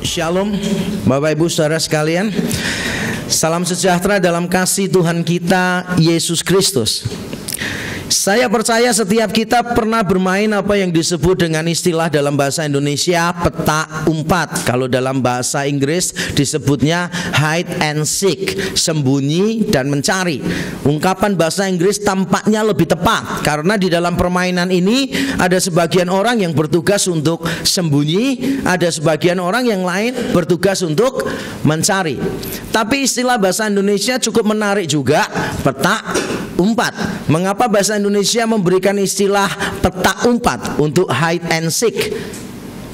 Shalom Bapak Ibu Saudara sekalian. Salam sejahtera dalam kasih Tuhan kita Yesus Kristus. Saya percaya setiap kita pernah bermain apa yang disebut dengan istilah dalam bahasa Indonesia peta umpat. Kalau dalam bahasa Inggris disebutnya hide and seek, sembunyi dan mencari. Ungkapan bahasa Inggris tampaknya lebih tepat karena di dalam permainan ini ada sebagian orang yang bertugas untuk sembunyi, ada sebagian orang yang lain bertugas untuk mencari. Tapi istilah bahasa Indonesia cukup menarik juga, peta umpat. Mengapa bahasa Indonesia memberikan istilah peta umpat untuk hide and seek?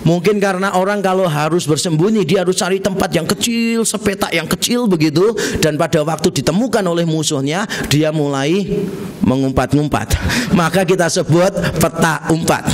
Mungkin karena orang kalau harus bersembunyi dia harus cari tempat yang kecil, sepetak yang kecil begitu. Dan pada waktu ditemukan oleh musuhnya dia mulai mengumpat-ngumpat. Maka kita sebut peta umpat.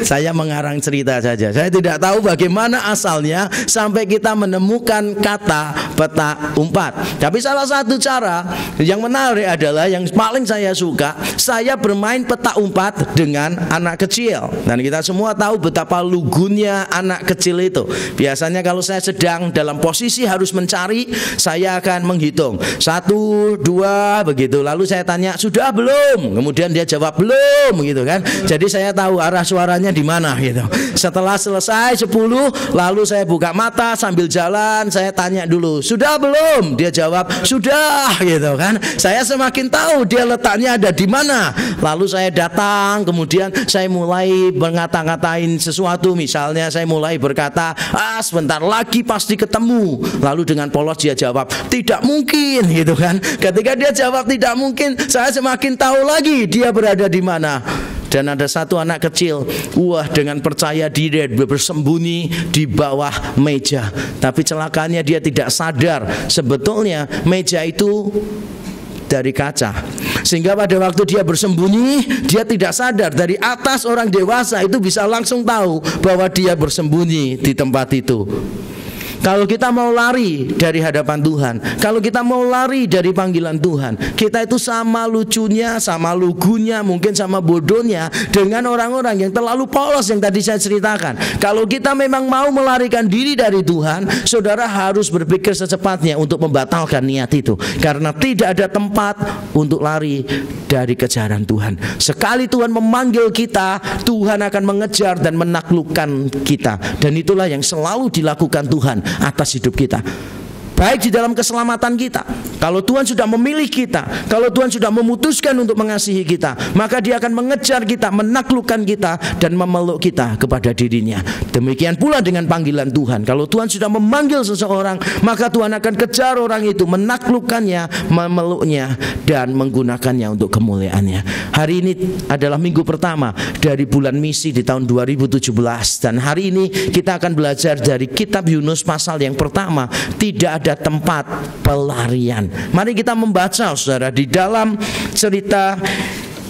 Saya mengarang cerita saja. Saya tidak tahu bagaimana asalnya sampai kita menemukan kata peta umpat. Tapi salah satu cara yang menarik adalah yang paling saya suka, saya bermain peta umpat dengan anak kecil. Dan kita semua tahu betapa lugunya anak kecil itu. Biasanya kalau saya sedang dalam posisi harus mencari, saya akan menghitung 1, 2 begitu. Lalu saya tanya, sudah belum? Kemudian dia jawab belum gitu kan. Jadi saya tahu arah suaranya di mana gitu. Setelah selesai 10, lalu saya buka mata sambil jalan, saya tanya dulu, sudah belum? Dia jawab sudah gitu kan. Saya semakin tahu dia letaknya ada di mana. Lalu saya datang, kemudian saya mulai mengata-ngatain sesuatu. Misalnya saya mulai berkata, sebentar lagi pasti ketemu. Lalu dengan polos dia jawab tidak mungkin gitu kan. Ketika dia jawab tidak mungkin, saya semakin tahu lagi dia berada di mana. Dan ada satu anak kecil, dengan percaya diri bersembunyi di bawah meja. Tapi celakanya dia tidak sadar sebetulnya meja itu dari kaca. Sehingga pada waktu dia bersembunyi, dia tidak sadar. Dari atas orang dewasa itu bisa langsung tahu bahwa dia bersembunyi di tempat itu. Kalau kita mau lari dari hadapan Tuhan, kalau kita mau lari dari panggilan Tuhan, kita itu sama lucunya, sama lugunya, mungkin sama bodohnya dengan orang-orang yang terlalu polos yang tadi saya ceritakan. Kalau kita memang mau melarikan diri dari Tuhan, saudara harus berpikir secepatnya untuk membatalkan niat itu. Karena tidak ada tempat untuk lari dari kejaran Tuhan. Sekali Tuhan memanggil kita, Tuhan akan mengejar dan menaklukkan kita. Dan itulah yang selalu dilakukan Tuhan atas hidup kita, baik di dalam keselamatan kita. Kalau Tuhan sudah memilih kita, kalau Tuhan sudah memutuskan untuk mengasihi kita, maka Dia akan mengejar kita, menaklukkan kita, dan memeluk kita kepada dirinya. Demikian pula dengan panggilan Tuhan. Kalau Tuhan sudah memanggil seseorang, maka Tuhan akan kejar orang itu, menaklukkannya, memeluknya, dan menggunakannya untuk kemuliaannya. Hari ini adalah minggu pertama dari bulan misi di tahun 2017. Dan hari ini kita akan belajar dari kitab Yunus pasal yang pertama. Tidak ada tempat pelarian. Mari kita membaca saudara di dalam cerita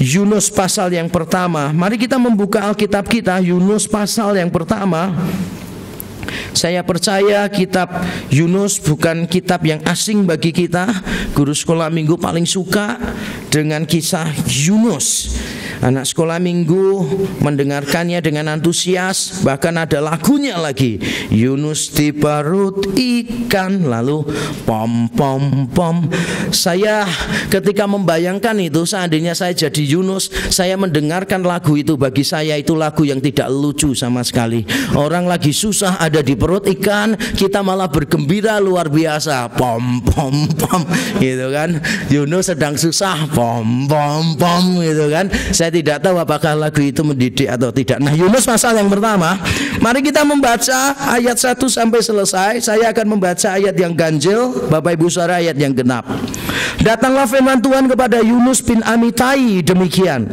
Yunus pasal yang pertama. Mari kita membuka Alkitab kita, Yunus pasal yang pertama. Saya percaya kitab Yunus bukan kitab yang asing bagi kita. Guru sekolah minggu paling suka dengan kisah Yunus. Anak sekolah minggu mendengarkannya dengan antusias. Bahkan ada lagunya lagi, Yunus di perut ikan, lalu pom pom pom. Saya ketika membayangkan itu, seandainya saya jadi Yunus, saya mendengarkan lagu itu, bagi saya itu lagu yang tidak lucu sama sekali. Orang lagi susah ada di perut ikan, kita malah bergembira luar biasa, pom pom pom gitu kan. Yunus sedang susah, pom pom pom gitu kan. Saya tidak tahu apakah lagu itu mendidik atau tidak. Nah, Yunus pasal yang pertama, mari kita membaca ayat 1 sampai selesai. Saya akan membaca ayat yang ganjil, Bapak Ibu Saudara, ayat yang genap. Datanglah firman Tuhan kepada Yunus bin Amitai demikian: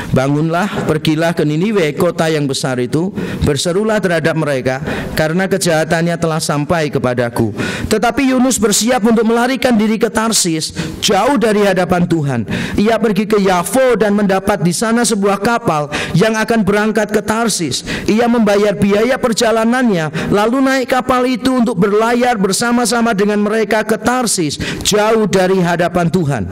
Bangunlah, pergilah ke Niniwe, kota yang besar itu, berserulah terhadap mereka, karena kejahatannya telah sampai kepadaku. Tetapi Yunus bersiap untuk melarikan diri ke Tarsis, jauh dari hadapan Tuhan. Ia pergi ke Yafo dan mendapat di sana sebuah kapal yang akan berangkat ke Tarsis. Ia membayar biaya perjalanannya, lalu naik kapal itu untuk berlayar bersama-sama dengan mereka ke Tarsis, jauh dari hadapan Tuhan.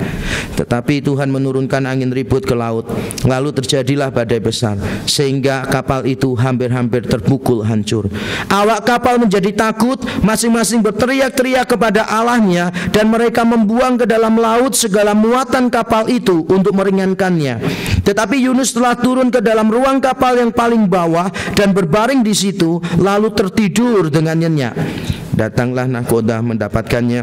Tetapi Tuhan menurunkan angin ribut ke laut, lalu terjadilah badai besar, sehingga kapal itu hampir-hampir terpukul hancur. Awak kapal menjadi takut, masing-masing berteriak-teriak kepada Allahnya, dan mereka membuang ke dalam laut segala muatan kapal itu untuk meringankannya. Tetapi Yunus telah turun ke dalam ruang kapal yang paling bawah dan berbaring di situ, lalu tertidur dengan nyenyak. Datanglah nahkoda mendapatkannya.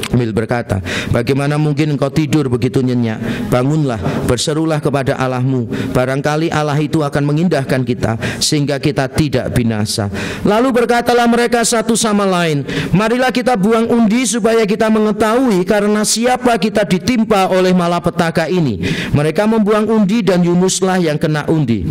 Sambil berkata, bagaimana mungkin engkau tidur begitu nyenyak? Bangunlah, berserulah kepada Allahmu. Barangkali Allah itu akan mengindahkan kita, sehingga kita tidak binasa. Lalu berkatalah mereka satu sama lain, marilah kita buang undi supaya kita mengetahui karena siapa kita ditimpa oleh malapetaka ini. Mereka membuang undi dan Yunuslah yang kena undi.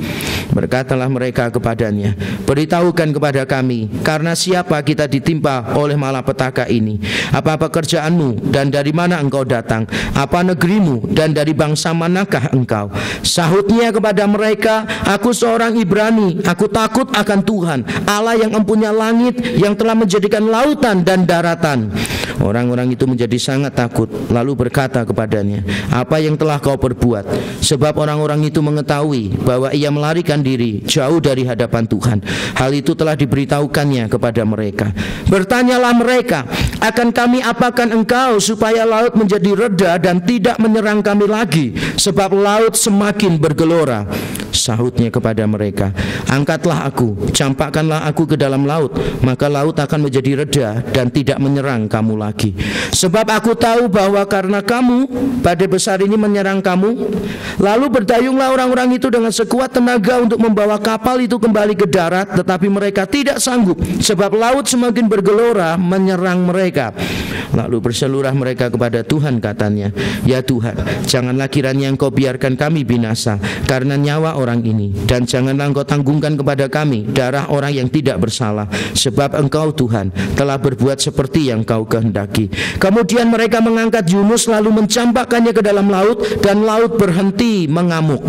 Berkatalah mereka kepadanya, beritahukan kepada kami, karena siapa kita ditimpa oleh malapetaka ini? Apa pekerjaanmu dan dari mana engkau datang? Apa negerimu dan dari bangsa manakah engkau? Sahutnya kepada mereka, aku seorang Ibrani, aku takut akan Tuhan, Allah yang empunya langit, yang telah menjadikan lautan dan daratan. Orang-orang itu menjadi sangat takut, lalu berkata kepadanya, apa yang telah kau perbuat? Sebab orang-orang itu mengetahui bahwa ia melarikan diri jauh dari hadapan Tuhan. Hal itu telah diberitahukannya kepada mereka. Bertanyalah mereka, akan kami apakan engkau supaya laut menjadi reda dan tidak menyerang kami lagi, sebab laut semakin bergelora. Sahutnya kepada mereka, angkatlah aku, campakkanlah aku ke dalam laut, maka laut akan menjadi reda dan tidak menyerang kamu lagi. Sebab aku tahu bahwa karena kamu, badai besar ini menyerang kamu. Lalu berdayunglah orang-orang itu dengan sekuat tenaga untuk membawa kapal itu kembali ke darat, tetapi mereka tidak sanggup, sebab laut semakin bergelora menyerang mereka. Lalu berseluruh mereka kepada Tuhan, katanya, ya Tuhan, janganlah kiranya engkau biarkan kami binasa karena nyawa orang ini, dan janganlah engkau tanggungkan kepada kami darah orang yang tidak bersalah, sebab engkau Tuhan telah berbuat seperti yang kau kehendaki. Kemudian mereka mengangkat Yunus lalu mencampakkannya ke dalam laut, dan laut berhenti mengamuk.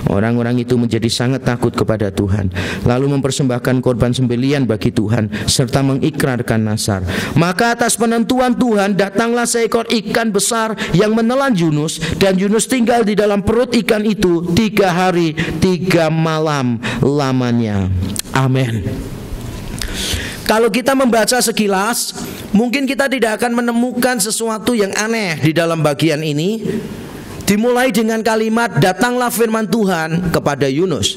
Orang-orang itu menjadi sangat takut kepada Tuhan, lalu mempersembahkan korban sembelian bagi Tuhan serta mengikrarkan nazar. Maka atas penentuan Tuhan datanglah seekor ikan besar yang menelan Yunus, dan Yunus tinggal di dalam perut ikan itu 3 hari 3 malam lamanya. Amin. Kalau kita membaca sekilas, mungkin kita tidak akan menemukan sesuatu yang aneh di dalam bagian ini. Dimulai dengan kalimat, datanglah firman Tuhan kepada Yunus.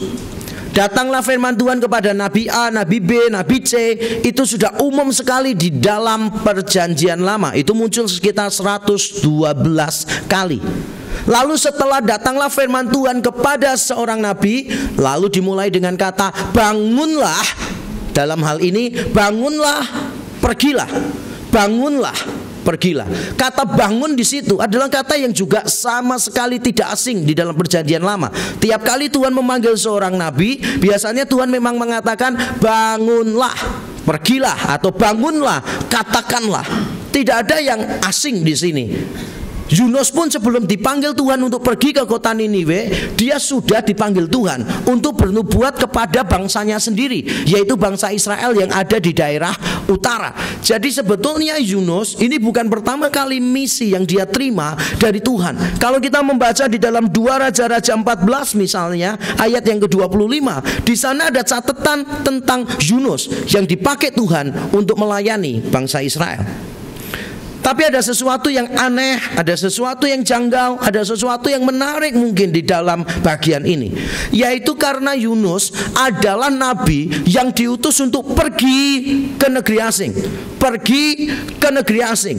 Datanglah firman Tuhan kepada Nabi A, Nabi B, Nabi C. Itu sudah umum sekali di dalam perjanjian lama. Itu muncul sekitar 112 kali. Lalu setelah datanglah firman Tuhan kepada seorang nabi, lalu dimulai dengan kata bangunlah. Dalam hal ini bangunlah, pergilah. Bangunlah, pergilah. Kata bangun di situ adalah kata yang juga sama sekali tidak asing di dalam perjanjian lama. Tiap kali Tuhan memanggil seorang nabi, biasanya Tuhan memang mengatakan bangunlah, pergilah, atau bangunlah, katakanlah. Tidak ada yang asing di sini. Yunus pun sebelum dipanggil Tuhan untuk pergi ke kota Niniwe, dia sudah dipanggil Tuhan untuk bernubuat kepada bangsanya sendiri, yaitu bangsa Israel yang ada di daerah utara. Jadi sebetulnya Yunus ini bukan pertama kali misi yang dia terima dari Tuhan. Kalau kita membaca di dalam 2 Raja-Raja 14 misalnya, ayat yang ke-25, di sana ada catatan tentang Yunus yang dipakai Tuhan untuk melayani bangsa Israel. Tapi ada sesuatu yang aneh, ada sesuatu yang janggal, ada sesuatu yang menarik mungkin di dalam bagian ini, yaitu karena Yunus adalah nabi yang diutus untuk pergi ke negeri asing. Pergi ke negeri asing.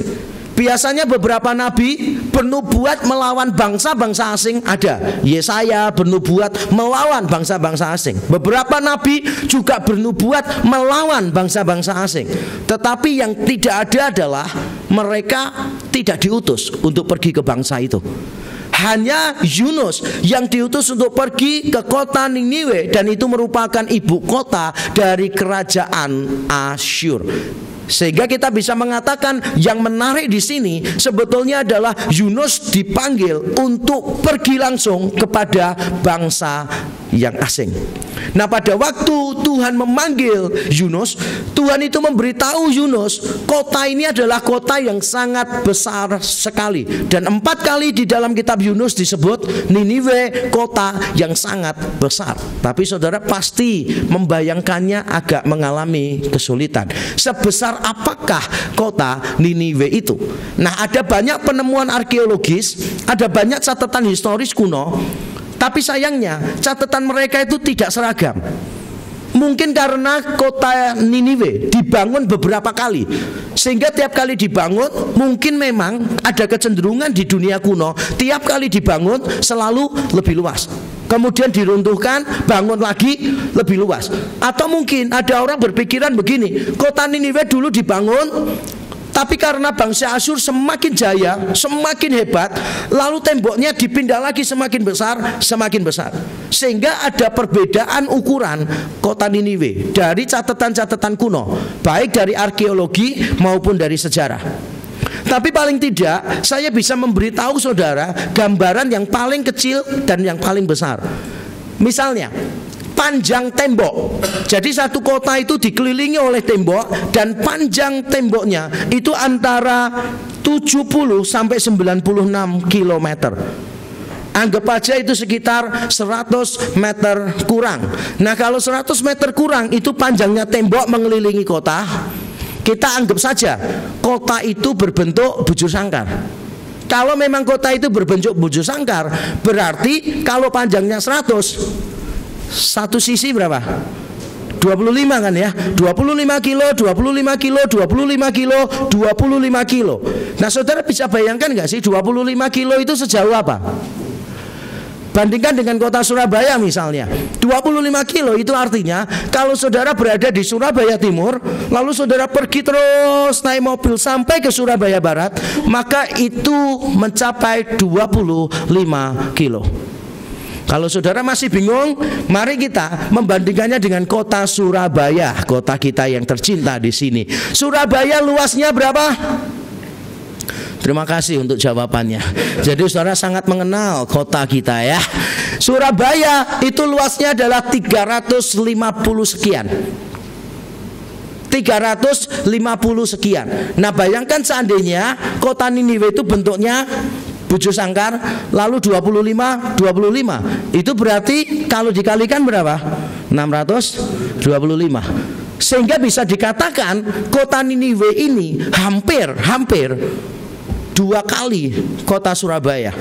Biasanya beberapa nabi bernubuat melawan bangsa-bangsa asing ada. Yesaya bernubuat melawan bangsa-bangsa asing. Beberapa nabi juga bernubuat melawan bangsa-bangsa asing. Tetapi yang tidak ada adalah mereka tidak diutus untuk pergi ke bangsa itu. hanya Yunus yang diutus untuk pergi ke kota Niniwe, dan itu merupakan ibu kota dari kerajaan Asyur. Sehingga kita bisa mengatakan yang menarik di sini sebetulnya adalah Yunus dipanggil untuk pergi langsung kepada bangsa yang asing. Nah, pada waktu Tuhan memanggil Yunus, Tuhan itu memberitahu Yunus, kota ini adalah kota yang sangat besar sekali. Dan 4 kali di dalam kitab Yunus disebut Niniwe kota yang sangat besar. Tapi saudara pasti membayangkannya agak mengalami kesulitan. Sebesar apakah kota Niniwe itu? Nah, ada banyak penemuan arkeologis, ada banyak catatan historis kuno, tapi sayangnya catatan mereka itu tidak seragam. Mungkin karena kota Niniwe dibangun beberapa kali, sehingga tiap kali dibangun mungkin memang ada kecenderungan di dunia kuno, tiap kali dibangun selalu lebih luas, kemudian diruntuhkan, bangun lagi lebih luas. Atau mungkin ada orang berpikiran begini, kota Niniwe dulu dibangun, tapi karena bangsa Asyur semakin jaya, semakin hebat, lalu temboknya dipindah lagi semakin besar, semakin besar. Sehingga ada perbedaan ukuran kota Niniwe dari catatan-catatan kuno, baik dari arkeologi maupun dari sejarah. Tapi paling tidak saya bisa memberitahu saudara gambaran yang paling kecil dan yang paling besar. Misalnya panjang tembok. Jadi satu kota itu dikelilingi oleh tembok, dan panjang temboknya itu antara 70 sampai 96 km. Anggap aja itu sekitar 100 meter kurang. Nah, kalau 100 meter kurang itu panjangnya tembok mengelilingi kota, kita anggap saja kota itu berbentuk bujur sangkar. Kalau memang kota itu berbentuk bujur sangkar, berarti kalau panjangnya 100, satu sisi berapa? 25 kan ya? 25 kilo, 25 kilo, 25 kilo, 25 kilo. Nah, saudara bisa bayangkan gak sih 25 kilo itu sejauh apa? Bandingkan dengan kota Surabaya misalnya, 25 kilo itu artinya kalau saudara berada di Surabaya Timur, lalu saudara pergi terus naik mobil sampai ke Surabaya Barat, maka itu mencapai 25 kilo. Kalau saudara masih bingung, mari kita membandingkannya dengan kota Surabaya, kota kita yang tercinta di sini. Surabaya luasnya berapa? Terima kasih untuk jawabannya. Jadi saudara sangat mengenal kota kita ya. Surabaya itu luasnya adalah 350 sekian. 350 sekian. Nah, bayangkan seandainya kota Niniwe itu bentuknya bujur sangkar, lalu 25, itu berarti kalau dikalikan berapa? 625. Sehingga bisa dikatakan kota Niniwe ini hampir 2 kali kota Surabaya.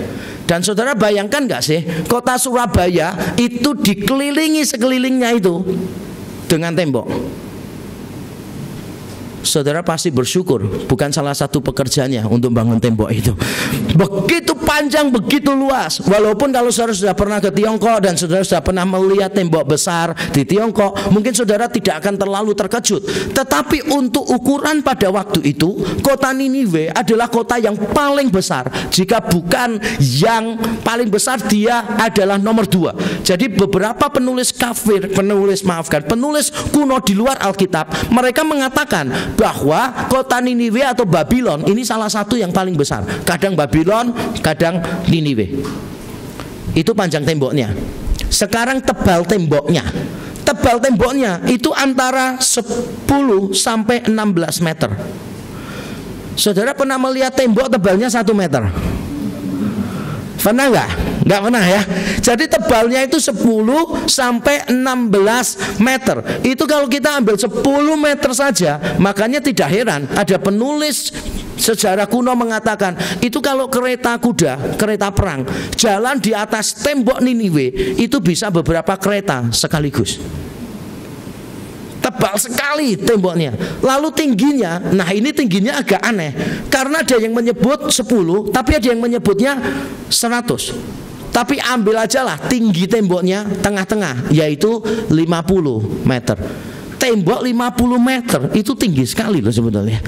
Dan saudara bayangkan gak sih, kota Surabaya itu dikelilingi sekelilingnya itu dengan tembok. Saudara pasti bersyukur bukan salah satu pekerjaannya untuk bangun tembok itu. Begitu panjang, begitu luas. Walaupun kalau saudara sudah pernah ke Tiongkok dan saudara sudah pernah melihat tembok besar di Tiongkok, mungkin saudara tidak akan terlalu terkejut. Tetapi untuk ukuran pada waktu itu, kota Niniwe adalah kota yang paling besar. Jika bukan yang paling besar, dia adalah nomor 2. Jadi beberapa penulis kuno di luar Alkitab, mereka mengatakan bahwa kota Niniwe atau Babylon ini salah satu yang paling besar. Kadang Babylon, kadang Niniwe. Itu panjang temboknya. Sekarang tebal temboknya. Tebal temboknya itu antara 10 sampai 16 meter. Saudara pernah melihat tembok tebalnya 1 meter? Pernah nggak? Nggak pernah ya. Jadi tebalnya itu 10 sampai 16 meter. Itu kalau kita ambil 10 meter saja, makanya tidak heran ada penulis sejarah kuno mengatakan itu kalau kereta kuda, kereta perang jalan di atas tembok Niniwe itu bisa beberapa kereta sekaligus. Tebal sekali temboknya. Lalu tingginya, nah ini tingginya agak aneh, karena ada yang menyebut 10, tapi ada yang menyebutnya 100. Tapi ambil aja lah tinggi temboknya tengah-tengah, yaitu 50 meter. Tembok 50 meter itu tinggi sekali loh sebetulnya.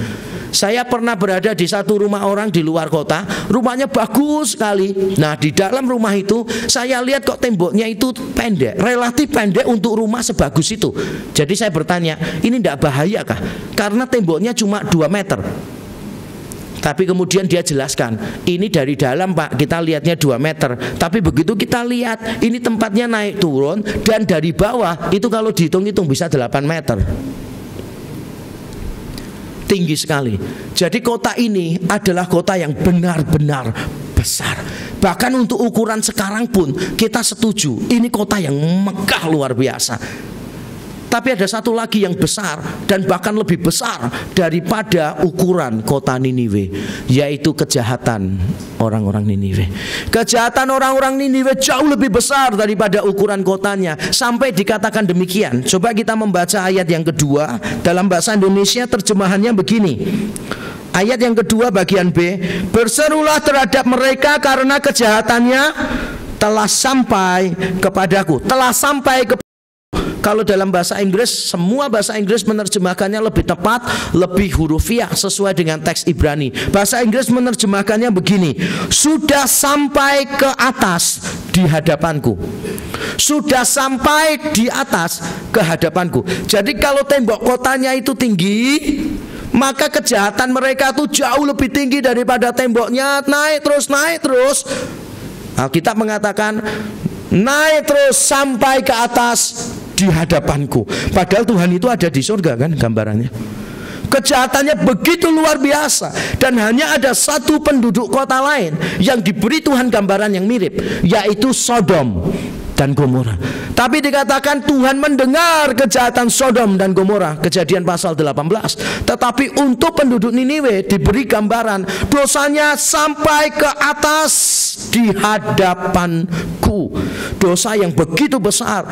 Saya pernah berada di satu rumah orang di luar kota. Rumahnya bagus sekali. Nah, di dalam rumah itu saya lihat kok temboknya itu pendek, relatif pendek untuk rumah sebagus itu. Jadi saya bertanya, ini tidak bahaya kah? Karena temboknya cuma 2 meter. Tapi kemudian dia jelaskan, ini dari dalam Pak, kita lihatnya 2 meter. Tapi begitu kita lihat, ini tempatnya naik turun, dan dari bawah itu kalau dihitung-hitung bisa 8 meter. Tinggi sekali. Jadi kota ini adalah kota yang benar-benar besar. Bahkan untuk ukuran sekarang pun kita setuju, ini kota yang megah luar biasa. Tapi ada satu lagi yang besar dan bahkan lebih besar daripada ukuran kota Niniwe, yaitu kejahatan orang-orang Niniwe. Kejahatan orang-orang Niniwe jauh lebih besar daripada ukuran kotanya. Sampai dikatakan demikian. Coba kita membaca ayat yang kedua. Dalam bahasa Indonesia terjemahannya begini. Ayat yang kedua bagian B. Berserulah terhadap mereka karena kejahatannya telah sampai kepadaku. Telah sampai ke. Kalau dalam bahasa Inggris, semua bahasa Inggris menerjemahkannya lebih tepat, lebih hurufiah sesuai dengan teks Ibrani. Bahasa Inggris menerjemahkannya begini, sudah sampai ke atas di hadapanku. Sudah sampai di atas ke hadapanku. Jadi kalau tembok kotanya itu tinggi, maka kejahatan mereka itu jauh lebih tinggi daripada temboknya. Naik terus. Alkitab mengatakan naik terus sampai ke atas di hadapanku. Padahal Tuhan itu ada di surga kan gambarannya. Kejahatannya begitu luar biasa. Dan hanya ada satu penduduk kota lain yang diberi Tuhan gambaran yang mirip, yaitu Sodom dan Gomora. Tapi dikatakan Tuhan mendengar kejahatan Sodom dan Gomora, Kejadian pasal 18. Tetapi untuk penduduk Niniwe diberi gambaran dosanya sampai ke atas di hadapanku. Dosa yang begitu besar.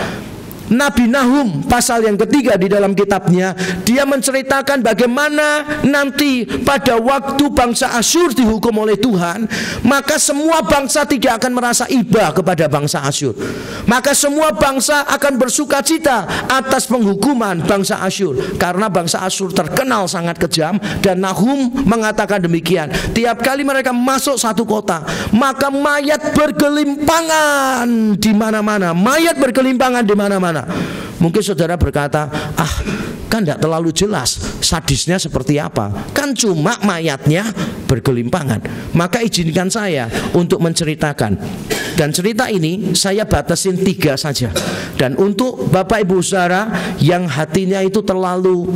Nabi Nahum pasal yang ketiga di dalam kitabnya, dia menceritakan bagaimana nanti pada waktu bangsa Asyur dihukum oleh Tuhan, maka semua bangsa tidak akan merasa iba kepada bangsa Asyur. Maka semua bangsa akan bersuka cita atas penghukuman bangsa Asyur, karena bangsa Asyur terkenal sangat kejam. Dan Nahum mengatakan demikian, tiap kali mereka masuk satu kota, maka mayat bergelimpangan di mana-mana. Mayat bergelimpangan di mana-mana. Mungkin saudara berkata, kan tidak terlalu jelas sadisnya seperti apa, kan cuma mayatnya bergelimpangan. Maka izinkan saya untuk menceritakan. Dan cerita ini saya batasin 3 saja. Dan untuk Bapak Ibu Saudara yang hatinya itu terlalu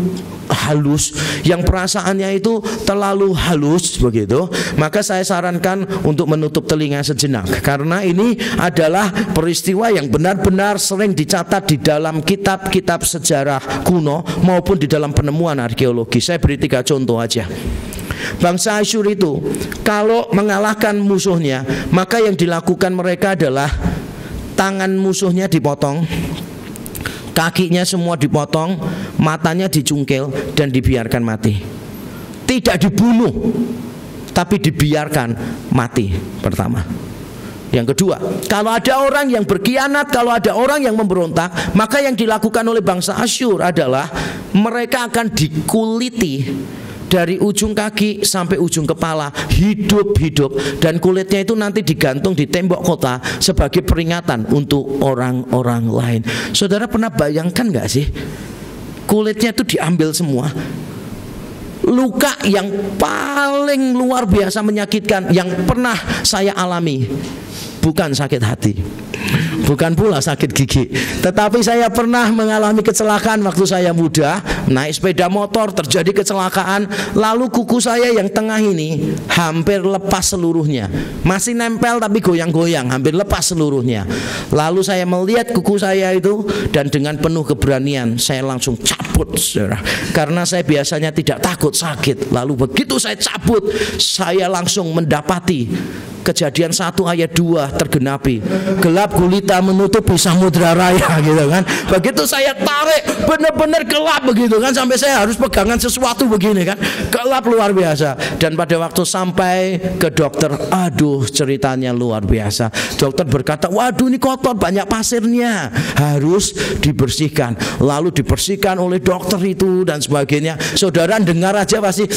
halus, yang perasaannya itu terlalu halus begitu, maka saya sarankan untuk menutup telinga sejenak. Karena ini adalah peristiwa yang benar-benar sering dicatat di dalam kitab-kitab sejarah kuno maupun di dalam penemuan arkeologi. Saya beri 3 contoh aja. Bangsa Asyur itu kalau mengalahkan musuhnya, maka yang dilakukan mereka adalah tangan musuhnya dipotong, kakinya semua dipotong, matanya dicungkil dan dibiarkan mati. Tidak dibunuh, tapi dibiarkan mati. Pertama. Yang kedua, kalau ada orang yang berkhianat, kalau ada orang yang memberontak, maka yang dilakukan oleh bangsa Asyur adalah mereka akan dikuliti dari ujung kaki sampai ujung kepala, hidup-hidup. Dan kulitnya itu nanti digantung di tembok kota sebagai peringatan untuk orang-orang lain. Saudara pernah bayangkan gak sih, kulitnya itu diambil semua. Luka yang paling luar biasa menyakitkan yang pernah saya alami bukan sakit hati, bukan pula sakit gigi, tetapi saya pernah mengalami kecelakaan waktu saya muda. Naik sepeda motor, terjadi kecelakaan, lalu kuku saya yang tengah ini hampir lepas seluruhnya. Masih nempel tapi goyang-goyang, hampir lepas seluruhnya. Lalu saya melihat kuku saya itu, dan dengan penuh keberanian saya langsung cabut, saudara. Karena saya biasanya tidak takut sakit. Lalu begitu saya cabut, saya langsung mendapati Kejadian 1 ayat 2 tergenapi. Gelap gulita menutupi samudra raya gitu kan. Begitu saya tarik benar-benar gelap begitu kan, sampai saya harus pegangan sesuatu begini kan. Gelap luar biasa. Dan pada waktu sampai ke dokter, aduh ceritanya luar biasa. Dokter berkata, waduh ini kotor, banyak pasirnya, harus dibersihkan. Lalu dibersihkan oleh dokter itu dan sebagainya. Saudara dengar aja pasti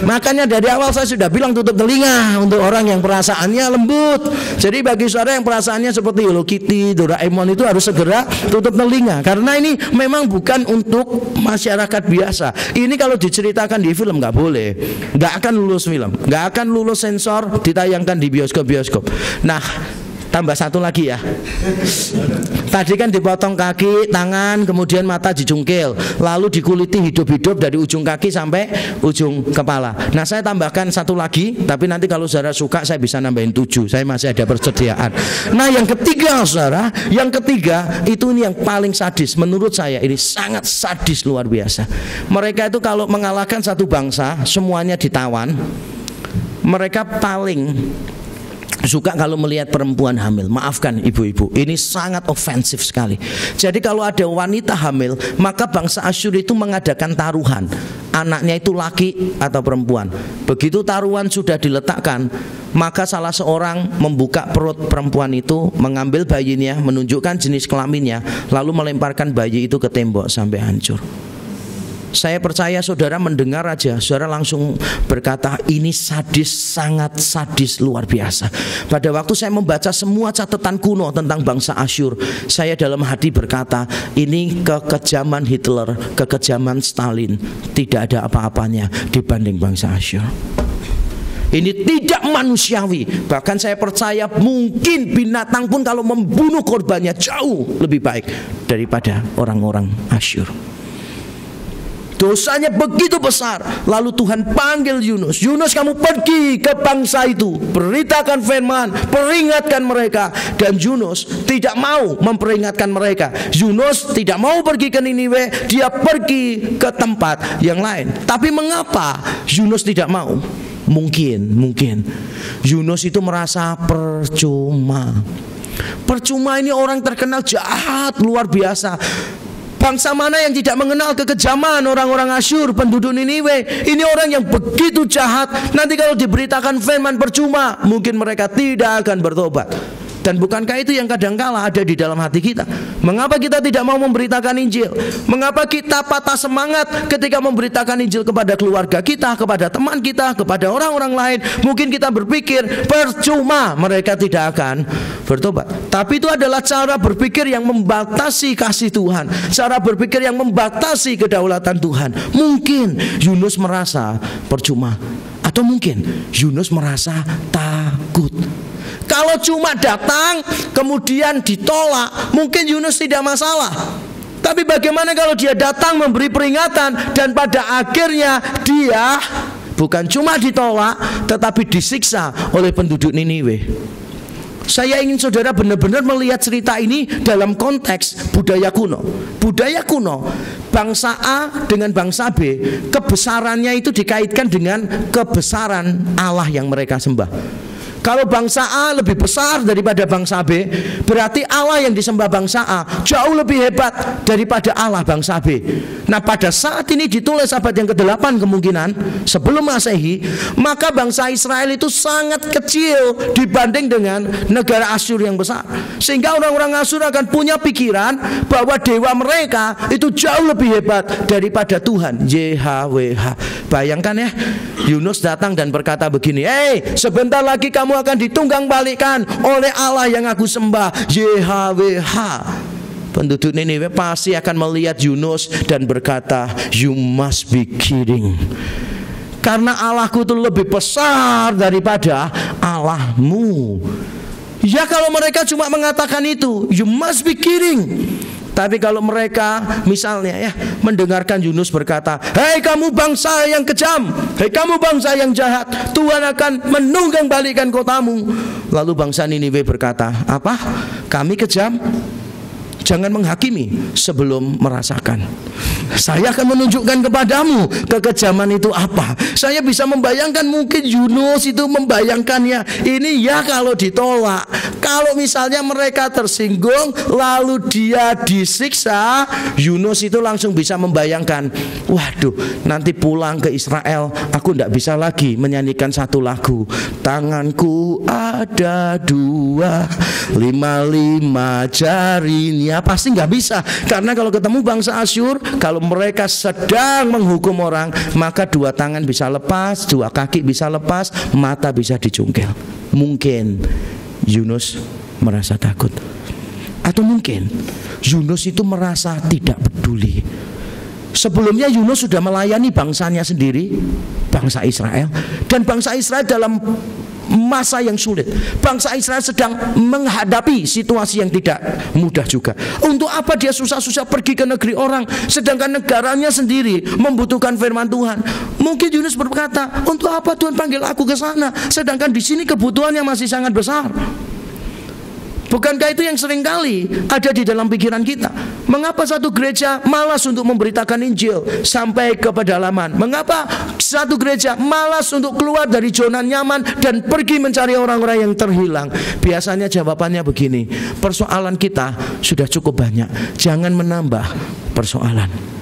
makanya dari awal saya sudah bilang tutup telinga untuk orang yang perasaannya lembut. Jadi bagi saudara yang perasaannya seperti Hello Kitty, Doraemon itu harus segera tutup telinga, karena ini memang bukan untuk masyarakat biasa. Ini kalau diceritakan di film nggak boleh, nggak akan lulus film, nggak akan lulus sensor, ditayangkan di bioskop-bioskop. Nah, tambah satu lagi ya. Tadi kan dipotong kaki, tangan, kemudian mata dicungkil, lalu dikuliti hidup-hidup dari ujung kaki sampai ujung kepala. Nah, saya tambahkan satu lagi, tapi nanti kalau saudara suka saya bisa nambahin 7. Saya masih ada persediaan. Nah, yang ketiga saudara, yang ketiga itu ini yang paling sadis. Menurut saya ini sangat sadis luar biasa. Mereka itu kalau mengalahkan satu bangsa, semuanya ditawan. Mereka paling suka kalau melihat perempuan hamil. Maafkan ibu-ibu, ini sangat ofensif sekali. Jadi kalau ada wanita hamil, maka bangsa Asyur itu mengadakan taruhan, anaknya itu laki atau perempuan. Begitu taruhan sudah diletakkan, maka salah seorang membuka perut perempuan itu, mengambil bayinya, menunjukkan jenis kelaminnya, lalu melemparkan bayi itu ke tembok sampai hancur. Saya percaya saudara mendengar aja, saudara langsung berkata ini sadis, sangat sadis luar biasa. Pada waktu saya membaca semua catatan kuno tentang bangsa Asyur, saya dalam hati berkata, ini kekejaman Hitler, kekejaman Stalin, tidak ada apa-apanya dibanding bangsa Asyur. Ini tidak manusiawi. Bahkan saya percaya mungkin binatang pun kalau membunuh korbannya jauh lebih baik daripada orang-orang Asyur. Dosanya begitu besar. Lalu Tuhan panggil Yunus. Yunus, kamu pergi ke bangsa itu, beritakan firman, peringatkan mereka. Dan Yunus tidak mau memperingatkan mereka. Yunus tidak mau pergi ke Niniwe, dia pergi ke tempat yang lain. Tapi mengapa Yunus tidak mau? Mungkin Yunus itu merasa percuma. Percuma, ini orang terkenal jahat luar biasa. Bangsa mana yang tidak mengenal kekejaman orang-orang Asyur, penduduk Niniwe? Ini orang yang begitu jahat. Nanti kalau diberitakan firman percuma, mungkin mereka tidak akan bertobat. Dan bukankah itu yang kadangkala ada di dalam hati kita? Mengapa kita tidak mau memberitakan Injil? Mengapa kita patah semangat ketika memberitakan Injil kepada keluarga kita, kepada teman kita, kepada orang-orang lain? Mungkin kita berpikir percuma, mereka tidak akan bertobat. Tapi itu adalah cara berpikir yang membatasi kasih Tuhan, cara berpikir yang membatasi kedaulatan Tuhan. Mungkin Yunus merasa percuma, atau mungkin Yunus merasa takut. Kalau cuma datang kemudian ditolak, mungkin Yunus tidak masalah. Tapi bagaimana kalau dia datang memberi peringatan dan pada akhirnya dia bukan cuma ditolak tetapi disiksa oleh penduduk Niniwe. Saya ingin saudara benar-benar melihat cerita ini dalam konteks budaya kuno. Budaya kuno, bangsa A dengan bangsa B, kebesarannya itu dikaitkan dengan kebesaran Allah yang mereka sembah. Kalau bangsa A lebih besar daripada bangsa B, berarti Allah yang disembah bangsa A jauh lebih hebat daripada Allah bangsa B. Nah, pada saat ini ditulis abad yang ke-8 kemungkinan sebelum Masehi, maka bangsa Israel itu sangat kecil dibanding dengan negara Asyur yang besar. Sehingga orang-orang Asyur akan punya pikiran bahwa dewa mereka itu jauh lebih hebat daripada Tuhan YHWH. Bayangkan ya, Yunus datang dan berkata begini, sebentar lagi kamu akan ditunggang balikan oleh Allah yang aku sembah, YHWH. Penduduk Niniwe pasti akan melihat Yunus dan berkata, you must be kidding. Karena Allahku itu lebih besar daripada Allahmu. Ya, kalau mereka cuma mengatakan itu, you must be kidding. Tapi kalau mereka misalnya ya mendengarkan Yunus berkata, hei kamu bangsa yang kejam, hei kamu bangsa yang jahat, Tuhan akan menunggang balikan kotamu. Lalu bangsa Niniwe berkata, apa? Kami kejam? Jangan menghakimi sebelum merasakan. Saya akan menunjukkan kepadamu kekejaman itu apa. Saya bisa membayangkan, mungkin Yunus itu membayangkannya, ini ya kalau ditolak, kalau misalnya mereka tersinggung lalu dia disiksa, Yunus itu langsung bisa membayangkan, waduh, nanti pulang ke Israel aku tidak bisa lagi menyanyikan satu lagu, tanganku ada 2, 5 jarinya. Pasti nggak bisa, karena kalau ketemu bangsa Asyur, kalau mereka sedang menghukum orang, maka 2 tangan bisa lepas, 2 kaki bisa lepas, mata bisa dicungkil. Mungkin Yunus merasa takut, atau mungkin Yunus itu merasa tidak peduli. Sebelumnya Yunus sudah melayani bangsanya sendiri, bangsa Israel, dan bangsa Israel dalam masa yang sulit. Bangsa Israel sedang menghadapi situasi yang tidak mudah juga. Untuk apa dia susah-susah pergi ke negeri orang, sedangkan negaranya sendiri membutuhkan firman Tuhan? Mungkin Yunus berkata, untuk apa Tuhan panggil aku ke sana, sedangkan di sini kebutuhannya masih sangat besar. Bukankah itu yang seringkali ada di dalam pikiran kita? Mengapa satu gereja malas untuk memberitakan Injil sampai ke pedalaman? Mengapa satu gereja malas untuk keluar dari zona nyaman dan pergi mencari orang-orang yang terhilang? Biasanya jawabannya begini, persoalan kita sudah cukup banyak, jangan menambah persoalan.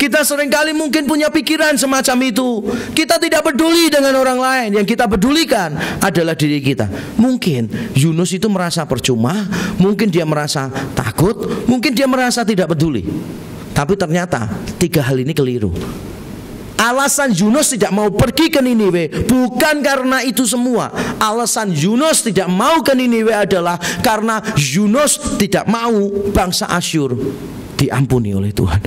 Kita seringkali mungkin punya pikiran semacam itu. Kita tidak peduli dengan orang lain, yang kita pedulikan adalah diri kita. Mungkin Yunus itu merasa percuma, mungkin dia merasa takut, mungkin dia merasa tidak peduli. Tapi ternyata 3 hal ini keliru. Alasan Yunus tidak mau pergi ke Niniwe bukan karena itu semua. Alasan Yunus tidak mau ke Niniwe adalah karena Yunus tidak mau bangsa Asyur diampuni oleh Tuhan.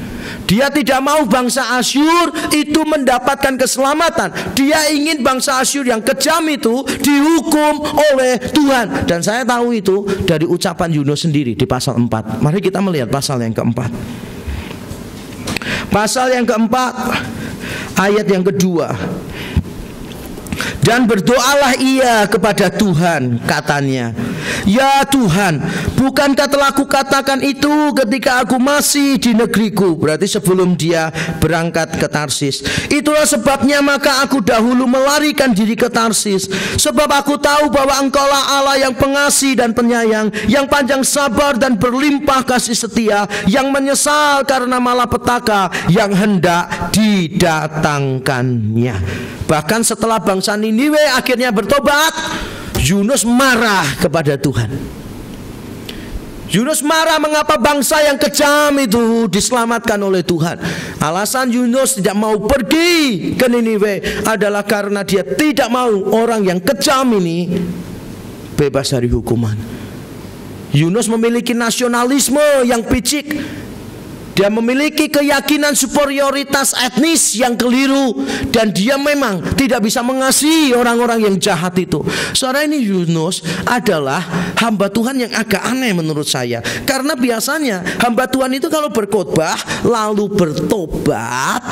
Dia tidak mau bangsa Asyur itu mendapatkan keselamatan. Dia ingin bangsa Asyur yang kejam itu dihukum oleh Tuhan. Dan saya tahu itu dari ucapan Yunus sendiri di pasal 4. Mari kita melihat pasal yang keempat. Pasal yang keempat, ayat yang kedua. Dan berdoalah ia kepada Tuhan, katanya, ya Tuhan, bukankah telah kukatakan itu ketika aku masih di negeriku? Berarti sebelum dia berangkat ke Tarsis. Itulah sebabnya maka aku dahulu melarikan diri ke Tarsis, sebab aku tahu bahwa Engkaulah Allah yang pengasih dan penyayang, yang panjang sabar dan berlimpah kasih setia, yang menyesal karena malapetaka yang hendak didatangkannya. Bahkan setelah bangsa Niniwe akhirnya bertobat, Yunus marah kepada Tuhan. Yunus marah mengapa bangsa yang kejam itu diselamatkan oleh Tuhan. Alasan Yunus tidak mau pergi ke Niniwe adalah karena dia tidak mau orang yang kejam ini bebas dari hukuman. Yunus memiliki nasionalisme yang picik. Dia memiliki keyakinan superioritas etnis yang keliru, dan dia memang tidak bisa mengasihi orang-orang yang jahat itu. Saudara, ini Yunus adalah hamba Tuhan yang agak aneh menurut saya. Karena biasanya hamba Tuhan itu kalau berkhotbah lalu bertobat,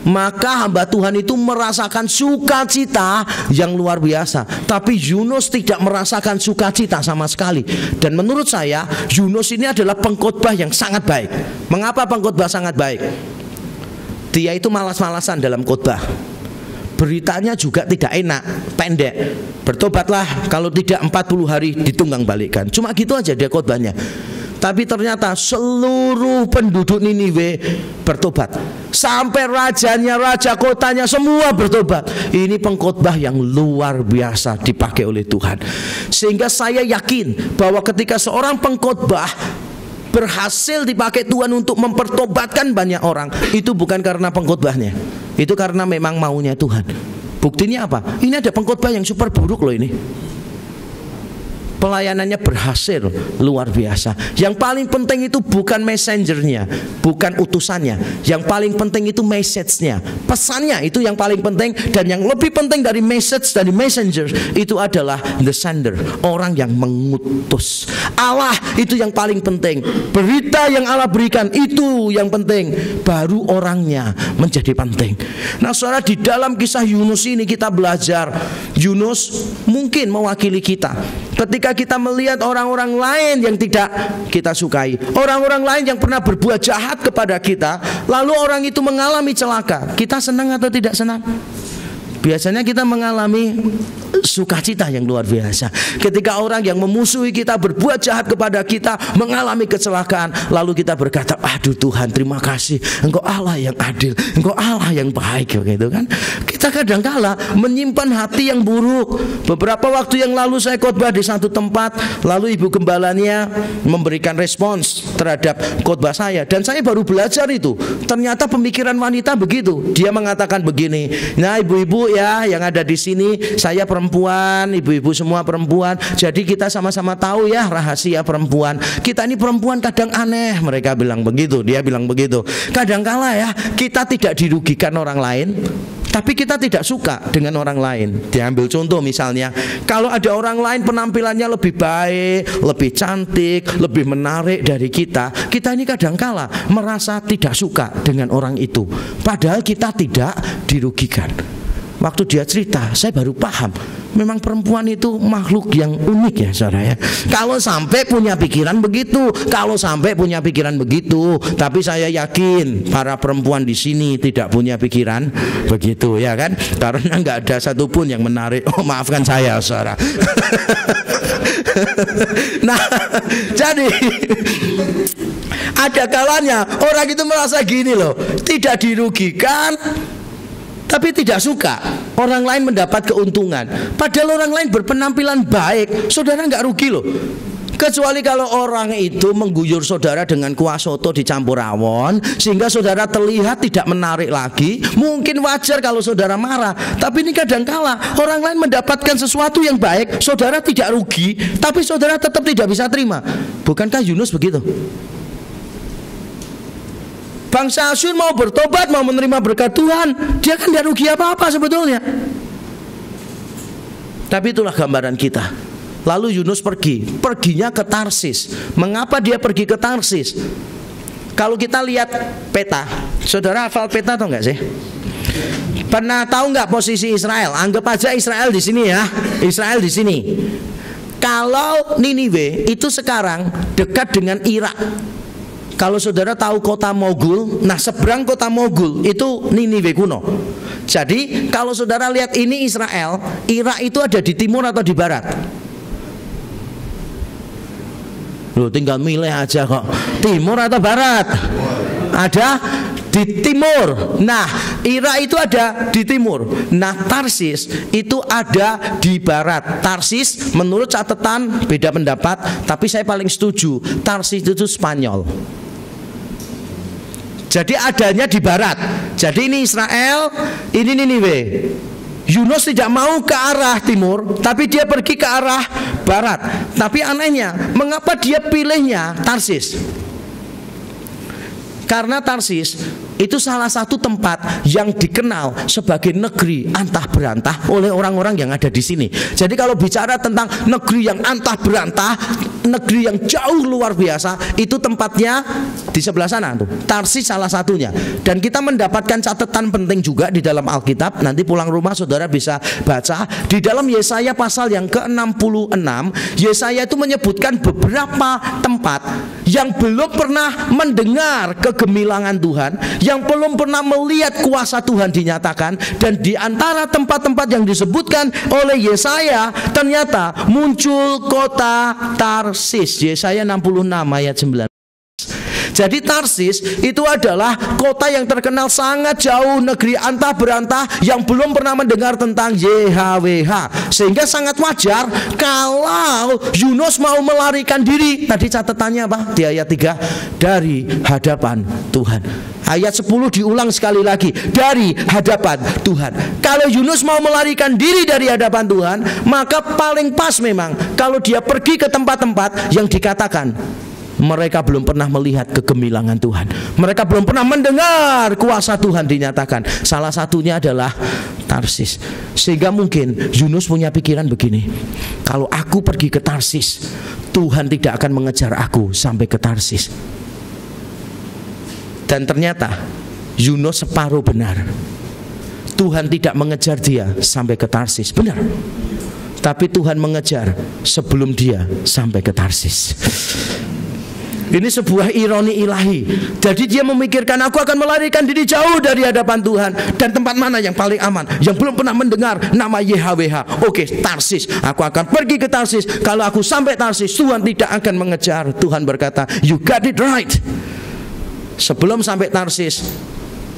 maka hamba Tuhan itu merasakan sukacita yang luar biasa. Tapi Yunus tidak merasakan sukacita sama sekali. Dan menurut saya Yunus ini adalah pengkhotbah yang sangat baik. Mengapa pengkhotbah sangat baik? Dia itu malas-malasan dalam khotbah. Beritanya juga tidak enak, pendek. Bertobatlah, kalau tidak 40 hari ditunggang balikkan. Cuma gitu aja dia khotbahnya. Tapi ternyata seluruh penduduk Niniwe bertobat. Sampai rajanya, raja kotanya semua bertobat. Ini pengkhotbah yang luar biasa dipakai oleh Tuhan. Sehingga saya yakin bahwa ketika seorang pengkhotbah berhasil dipakai Tuhan untuk mempertobatkan banyak orang, itu bukan karena pengkhotbahnya, itu karena memang maunya Tuhan. Buktinya apa? Ini ada pengkhotbah yang super buruk loh ini. Pelayanannya berhasil luar biasa. Yang paling penting itu bukan messengernya, bukan utusannya. Yang paling penting itu message-nya, pesannya itu yang paling penting. Dan yang lebih penting dari message, dari messenger, itu adalah the sender, orang yang mengutus. Allah itu yang paling penting. Berita yang Allah berikan itu yang penting. Baru orangnya menjadi penting. Nah saudara, di dalam kisah Yunus ini kita belajar, Yunus mungkin mewakili kita. ketika kita melihat orang-orang lain yang tidak kita sukai, orang-orang lain yang pernah berbuat jahat kepada kita, lalu orang itu mengalami celaka, kita senang atau tidak senang? Biasanya kita mengalami sukacita yang luar biasa. Ketika orang yang memusuhi kita, berbuat jahat kepada kita, mengalami kecelakaan, lalu kita berkata, aduh Tuhan, terima kasih, Engkau Allah yang adil, Engkau Allah yang baik, begitu kan? Kita kadangkala menyimpan hati yang buruk. Beberapa waktu yang lalu saya khotbah di satu tempat, lalu ibu gembalanya memberikan respons terhadap khotbah saya, dan saya baru belajar itu. Ternyata pemikiran wanita begitu. Dia mengatakan begini, nah ibu-ibu ya yang ada di sini, saya perempuan, ibu-ibu semua perempuan, jadi kita sama-sama tahu ya rahasia perempuan. Kita ini perempuan kadang aneh, mereka bilang begitu. Dia bilang begitu. Kadangkala ya kita tidak dirugikan orang lain, tapi kita tidak suka dengan orang lain. Diambil contoh misalnya, kalau ada orang lain penampilannya lebih baik, lebih cantik, lebih menarik dari kita, kita ini kadangkala merasa tidak suka dengan orang itu, padahal kita tidak dirugikan. Waktu dia cerita, saya baru paham, memang perempuan itu makhluk yang unik ya saudara ya. Kalau sampai punya pikiran begitu, kalau sampai punya pikiran begitu, tapi saya yakin para perempuan di sini tidak punya pikiran begitu ya kan, karena nggak ada satupun yang menarik. Oh maafkan saya saudara. Nah jadi ada kalanya orang itu merasa gini loh, tidak dirugikan tapi tidak suka orang lain mendapat keuntungan, padahal orang lain berpenampilan baik, saudara nggak rugi loh. Kecuali kalau orang itu mengguyur saudara dengan kuah soto dicampur rawon, sehingga saudara terlihat tidak menarik lagi. Mungkin wajar kalau saudara marah, tapi ini kadangkala orang lain mendapatkan sesuatu yang baik, saudara tidak rugi, tapi saudara tetap tidak bisa terima. Bukankah Yunus begitu? Bangsa Asyur mau bertobat, mau menerima berkat Tuhan, dia kan tidak rugi apa-apa sebetulnya. Tapi itulah gambaran kita. Lalu Yunus perginya ke Tarsis. Mengapa dia pergi ke Tarsis? Kalau kita lihat peta, saudara hafal peta atau enggak sih? Pernah tahu nggak posisi Israel? Anggap aja Israel di sini ya, Israel di sini. Kalau Niniwe itu sekarang dekat dengan Irak. Kalau saudara tahu kota Mogul, nah seberang kota Mogul itu Niniwe kuno. Jadi kalau saudara lihat ini Israel, Irak itu ada di timur atau di barat? Loh tinggal milih aja kok, timur atau barat? Ada di timur. Nah Irak itu ada di timur. Nah Tarsis itu ada di barat. Tarsis menurut catatan beda pendapat, tapi saya paling setuju Tarsis itu Spanyol. Jadi adanya di barat. Jadi ini Israel, ini Niniwe. Yunus tidak mau ke arah timur, tapi dia pergi ke arah barat. Tapi anehnya, mengapa dia pilihnya Tarsis? Karena Tarsis itu salah satu tempat yang dikenal sebagai negeri antah berantah oleh orang-orang yang ada di sini. Jadi kalau bicara tentang negeri yang antah berantah, negeri yang jauh luar biasa, itu tempatnya di sebelah sana tuh. Tarsis salah satunya. Dan kita mendapatkan catatan penting juga di dalam Alkitab. Nanti pulang rumah saudara bisa baca di dalam Yesaya pasal yang ke-66. Yesaya itu menyebutkan beberapa tempat yang belum pernah mendengar kegemilangan Tuhan, yang belum pernah melihat kuasa Tuhan dinyatakan. Dan di antara tempat-tempat yang disebutkan oleh Yesaya, ternyata muncul kota Tarsis. Yesaya 66 ayat 9. Jadi Tarsis itu adalah kota yang terkenal sangat jauh, negeri antah berantah yang belum pernah mendengar tentang YHWH. Sehingga sangat wajar kalau Yunus mau melarikan diri. Tadi catatannya apa? Di ayat 3, dari hadapan Tuhan. Ayat 10 diulang sekali lagi, dari hadapan Tuhan. Kalau Yunus mau melarikan diri dari hadapan Tuhan, maka paling pas memang kalau dia pergi ke tempat-tempat yang dikatakan mereka belum pernah melihat kegemilangan Tuhan, mereka belum pernah mendengar kuasa Tuhan dinyatakan. Salah satunya adalah Tarsis. Sehingga mungkin Yunus punya pikiran begini, kalau aku pergi ke Tarsis, Tuhan tidak akan mengejar aku sampai ke Tarsis. Dan ternyata Yunus separuh benar. Tuhan tidak mengejar dia sampai ke Tarsis. Benar. tapi Tuhan mengejar sebelum dia sampai ke Tarsis. Ini sebuah ironi ilahi. Jadi dia memikirkan, aku akan melarikan diri jauh dari hadapan Tuhan. Dan tempat mana yang paling aman? Yang belum pernah mendengar nama YHWH. Oke, Tarsis. Aku akan pergi ke Tarsis. Kalau aku sampai Tarsis, Tuhan tidak akan mengejar. Tuhan berkata, you got it right. Sebelum sampai Tarsis,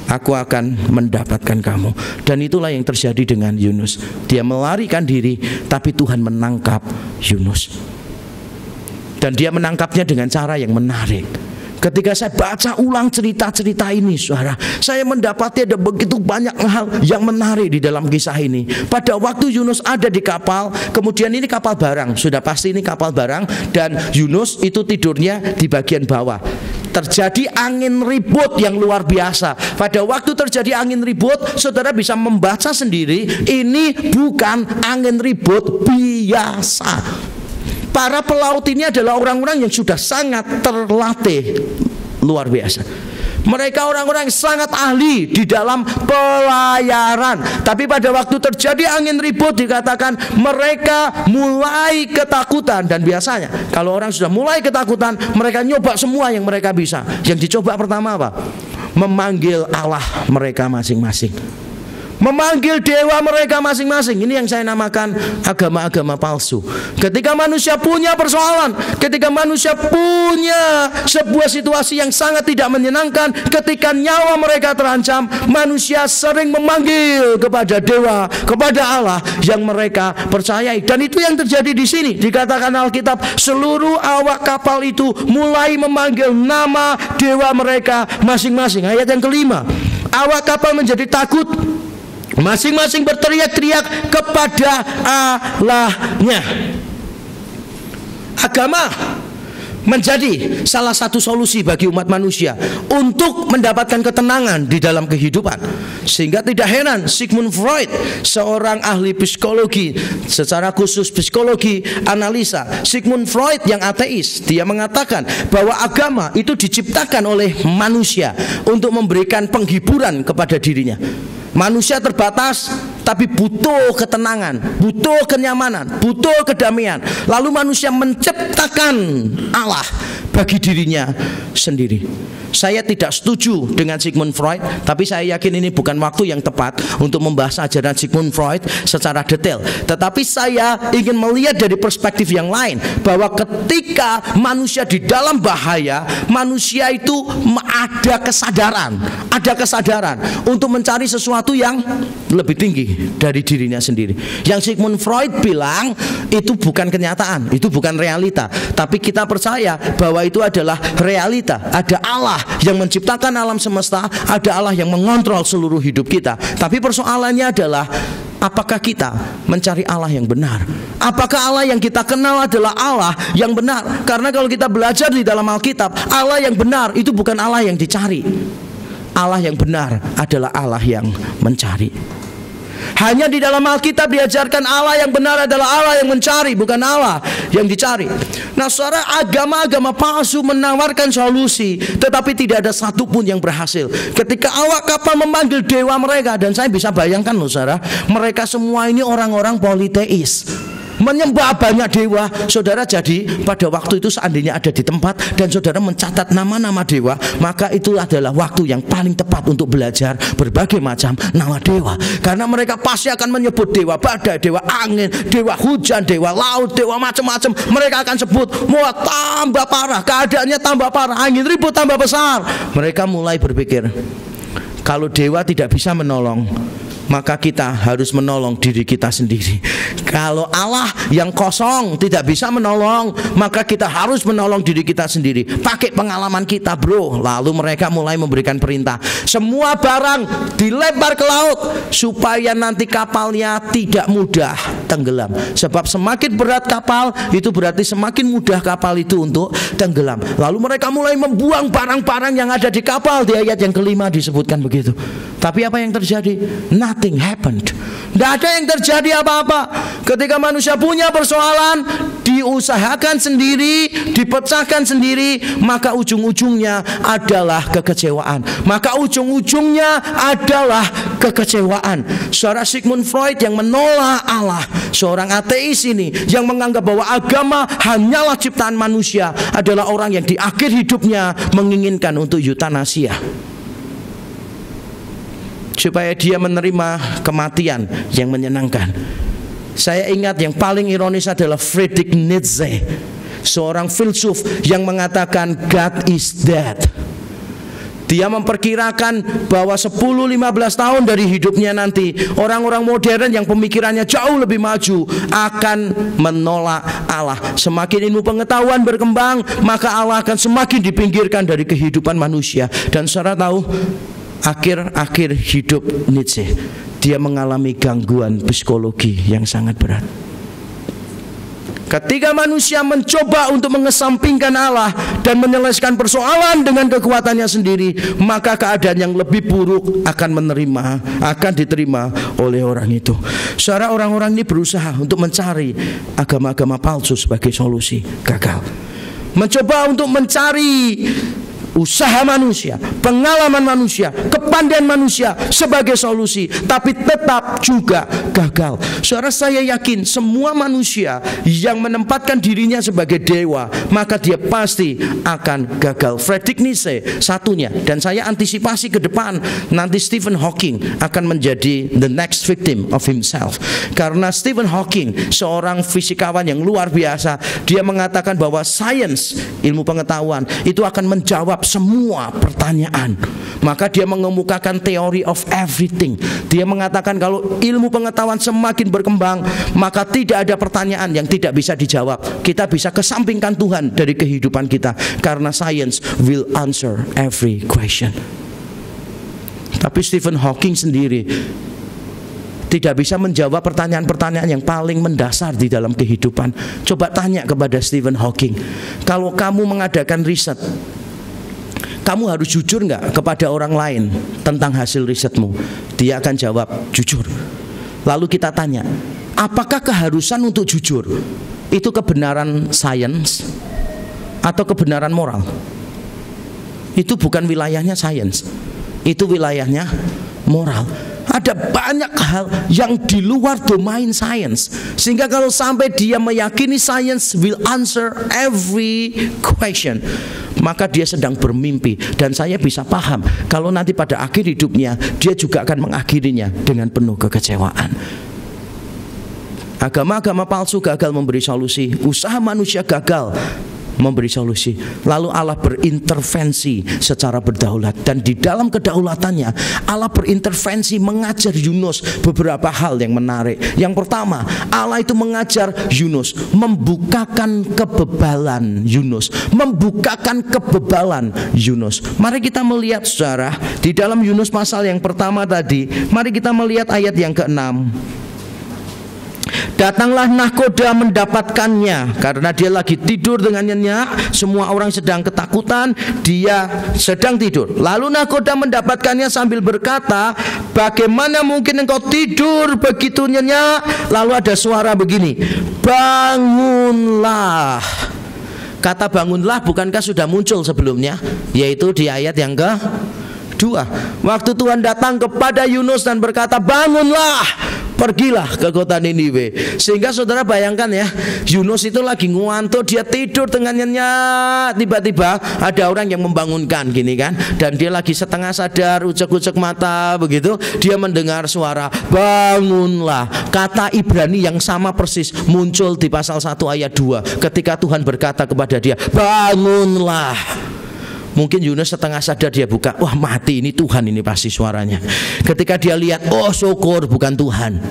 aku akan mendapatkan kamu. Dan itulah yang terjadi dengan Yunus. Dia melarikan diri, tapi Tuhan menangkap Yunus. Dan dia menangkapnya dengan cara yang menarik. Ketika saya baca ulang cerita-cerita ini, saudara, saya mendapati ada begitu banyak hal yang menarik di dalam kisah ini. Pada waktu Yunus ada di kapal, kemudian ini kapal barang, sudah pasti ini kapal barang, dan Yunus itu tidurnya di bagian bawah. Terjadi angin ribut yang luar biasa. Pada waktu terjadi angin ribut, saudara bisa membaca sendiri, ini bukan angin ribut biasa. Para pelaut ini adalah orang-orang yang sudah sangat terlatih, luar biasa. Mereka orang-orang yang sangat ahli di dalam pelayaran. Tapi pada waktu terjadi angin ribut, dikatakan mereka mulai ketakutan. Dan biasanya kalau orang sudah mulai ketakutan, mereka nyoba semua yang mereka bisa. Yang dicoba pertama apa? Memanggil Allah mereka masing-masing, memanggil dewa mereka masing-masing. Ini yang saya namakan agama-agama palsu. Ketika manusia punya persoalan, ketika manusia punya sebuah situasi yang sangat tidak menyenangkan, ketika nyawa mereka terancam, manusia sering memanggil kepada dewa, kepada Allah yang mereka percayai. Dan itu yang terjadi di sini. Dikatakan Alkitab, seluruh awak kapal itu mulai memanggil nama dewa mereka masing-masing. Ayat yang kelima, awak kapal menjadi takut, masing-masing berteriak-teriak kepada Allahnya. Agama menjadi salah satu solusi bagi umat manusia untuk mendapatkan ketenangan di dalam kehidupan. Sehingga tidak heran Sigmund Freud, seorang ahli psikologi, secara khusus psikologi analisa, Sigmund Freud yang ateis, dia mengatakan bahwa agama itu diciptakan oleh manusia untuk memberikan penghiburan kepada dirinya. Manusia terbatas, tapi butuh ketenangan, butuh kenyamanan, butuh kedamaian. Lalu manusia menciptakan Allah bagi dirinya sendiri. Saya tidak setuju dengan Sigmund Freud, tapi saya yakin ini bukan waktu yang tepat untuk membahas ajaran Sigmund Freud secara detail. Tetapi saya ingin melihat dari perspektif yang lain, bahwa ketika manusia di dalam bahaya, manusia itu ada kesadaran untuk mencari sesuatu yang lebih tinggi dari dirinya sendiri. Yang Sigmund Freud bilang itu bukan kenyataan, itu bukan realita, tapi kita percaya bahwa itu adalah realita. Ada Allah yang menciptakan alam semesta, ada Allah yang mengontrol seluruh hidup kita. Tapi persoalannya adalah, apakah kita mencari Allah yang benar? Apakah Allah yang kita kenal adalah Allah yang benar? Karena kalau kita belajar di dalam Alkitab, Allah yang benar itu bukan Allah yang dicari. Allah yang benar adalah Allah yang mencari. Hanya di dalam Alkitab diajarkan Allah yang benar adalah Allah yang mencari, bukan Allah yang dicari. Nah, saudara, agama-agama palsu menawarkan solusi, tetapi tidak ada satupun yang berhasil. Ketika awak kapal memanggil dewa mereka, dan saya bisa bayangkan loh saudara, mereka semua ini orang-orang politeis, menyembah banyak dewa. Saudara, jadi pada waktu itu seandainya ada di tempat dan saudara mencatat nama-nama dewa, maka itu adalah waktu yang paling tepat untuk belajar berbagai macam nama dewa. Karena mereka pasti akan menyebut dewa badai, dewa angin, dewa hujan, dewa laut, dewa macam-macam. Mereka akan sebut, mau tambah parah, keadaannya tambah parah, angin ribut tambah besar. Mereka mulai berpikir, kalau dewa tidak bisa menolong, maka kita harus menolong diri kita sendiri. Kalau Allah yang kosong tidak bisa menolong, maka kita harus menolong diri kita sendiri. Pakai pengalaman kita, bro. Lalu mereka mulai memberikan perintah, semua barang dilempar ke laut, supaya nanti kapalnya tidak mudah tenggelam. Sebab semakin berat kapal, itu berarti semakin mudah kapal itu untuk tenggelam. Lalu mereka mulai membuang barang-barang yang ada di kapal. Di ayat yang kelima disebutkan begitu. Tapi apa yang terjadi? Nothing happened. Tidak ada yang terjadi apa-apa. Ketika manusia punya persoalan, diusahakan sendiri, dipecahkan sendiri, maka ujung-ujungnya adalah kekecewaan. Maka ujung-ujungnya adalah kekecewaan. Saudara, Sigmund Freud yang menolak Allah, Seorang ateis ini yang menganggap bahwa agama hanyalah ciptaan manusia adalah orang yang di akhir hidupnya menginginkan untuk eutanasia, supaya dia menerima kematian yang menyenangkan. Saya ingat yang paling ironis adalah Friedrich Nietzsche, seorang filsuf yang mengatakan God is dead. Dia memperkirakan bahwa 10-15 tahun dari hidupnya nanti, orang-orang modern yang pemikirannya jauh lebih maju akan menolak Allah. Semakin ilmu pengetahuan berkembang, maka Allah akan semakin dipinggirkan dari kehidupan manusia. Dan saudara tahu, akhir hidup Nietzsche, dia mengalami gangguan psikologi yang sangat berat. Ketika manusia mencoba untuk mengesampingkan Allah dan menyelesaikan persoalan dengan kekuatannya sendiri, maka keadaan yang lebih buruk akan diterima oleh orang itu. Saudara, orang-orang ini berusaha untuk mencari agama-agama palsu sebagai solusi, gagal. Mencoba untuk mencari usaha manusia, pengalaman manusia, kepandaian manusia sebagai solusi, tapi tetap juga gagal. Saudara, saya yakin semua manusia yang menempatkan dirinya sebagai dewa, maka dia pasti akan gagal. Friedrich Nietzsche satunya, dan saya antisipasi ke depan nanti Stephen Hawking akan menjadi the next victim of himself. Karena Stephen Hawking seorang fisikawan yang luar biasa, dia mengatakan bahwa sains, ilmu pengetahuan itu akan menjawab semua pertanyaan. Maka dia mengemukakan theory of everything. Dia mengatakan kalau ilmu pengetahuan semakin berkembang, maka tidak ada pertanyaan yang tidak bisa dijawab. Kita bisa kesampingkan Tuhan dari kehidupan kita, karena science will answer every question. Tapi Stephen Hawking sendiri tidak bisa menjawab pertanyaan-pertanyaan yang paling mendasar di dalam kehidupan. Coba tanya kepada Stephen Hawking, kalau kamu mengadakan riset, kamu harus jujur nggak kepada orang lain tentang hasil risetmu? Dia akan jawab jujur. Lalu kita tanya, apakah keharusan untuk jujur itu kebenaran sains atau kebenaran moral? Itu bukan wilayahnya sains, itu wilayahnya moral. Ada banyak hal yang di luar domain sains, sehingga kalau sampai dia meyakini science will answer every question, maka dia sedang bermimpi. Dan saya bisa paham kalau nanti pada akhir hidupnya dia juga akan mengakhirinya dengan penuh kekecewaan. Agama-agama palsu gagal memberi solusi, usaha manusia gagal memberi solusi. Lalu Allah berintervensi secara berdaulat, dan di dalam kedaulatannya Allah berintervensi mengajar Yunus beberapa hal yang menarik. Yang pertama, Allah itu mengajar Yunus, membukakan kebebalan Yunus, Mari kita melihat, saudara, di dalam Yunus pasal yang pertama tadi. Mari kita melihat ayat yang ke-6. Datanglah nahkoda mendapatkannya, karena dia lagi tidur dengan nyenyak. Semua orang sedang ketakutan, dia sedang tidur. Lalu nahkoda mendapatkannya sambil berkata, bagaimana mungkin engkau tidur begitu nyenyak? Lalu ada suara begini, bangunlah. Kata bangunlah bukankah sudah muncul sebelumnya, yaitu di ayat yang ke-2. Waktu Tuhan datang kepada Yunus dan berkata, bangunlah, pergilah ke kota Niniwe. Sehingga saudara bayangkan ya, Yunus itu lagi ngantuk, dia tidur dengan nyenyak. Tiba-tiba ada orang yang membangunkan gini kan, dan dia lagi setengah sadar, ucek-ucek mata begitu, dia mendengar suara bangunlah. Kata Ibrani yang sama persis muncul di pasal 1 ayat 2 ketika Tuhan berkata kepada dia, bangunlah. Mungkin Yunus setengah sadar, dia buka, wah mati, ini Tuhan ini pasti suaranya. Ketika dia lihat, oh syukur bukan Tuhan,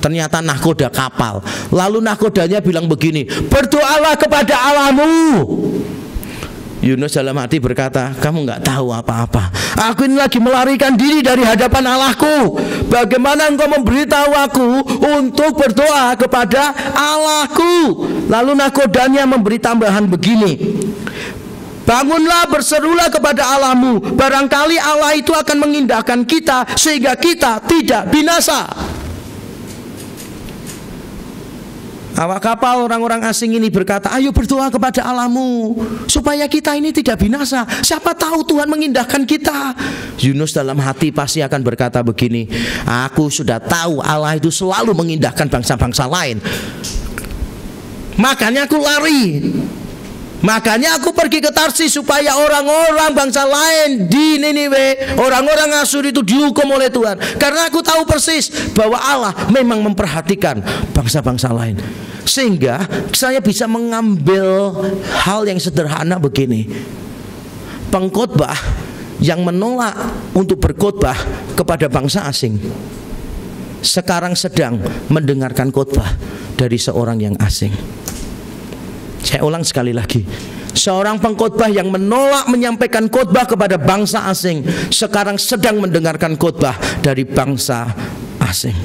ternyata nahkoda kapal. Lalu nahkodanya bilang begini, berdoalah kepada Allahmu. Yunus dalam hati berkata, kamu nggak tahu apa-apa. Aku ini lagi melarikan diri dari hadapan Allahku. Bagaimana engkau memberitahu aku untuk berdoa kepada Allahku? Lalu nahkodanya memberi tambahan begini, bangunlah, berserulah kepada Allahmu. Barangkali Allah itu akan mengindahkan kita sehingga kita tidak binasa. Awak kapal orang-orang asing ini berkata, ayo berdoa kepada Allahmu supaya kita ini tidak binasa. Siapa tahu Tuhan mengindahkan kita. Yunus dalam hati pasti akan berkata begini, aku sudah tahu Allah itu selalu mengindahkan bangsa-bangsa lain, makanya aku lari. Makanya aku pergi ke Tarsis supaya orang-orang bangsa lain di Niniwe, orang-orang Asyur itu dihukum oleh Tuhan. Karena aku tahu persis bahwa Allah memang memperhatikan bangsa-bangsa lain. Sehingga saya bisa mengambil hal yang sederhana begini. Pengkhotbah yang menolak untuk berkhotbah kepada bangsa asing sekarang sedang mendengarkan khotbah dari seorang yang asing. Saya ulang sekali lagi. Seorang pengkhotbah yang menolak menyampaikan khotbah kepada bangsa asing sekarang sedang mendengarkan khotbah dari bangsa asing.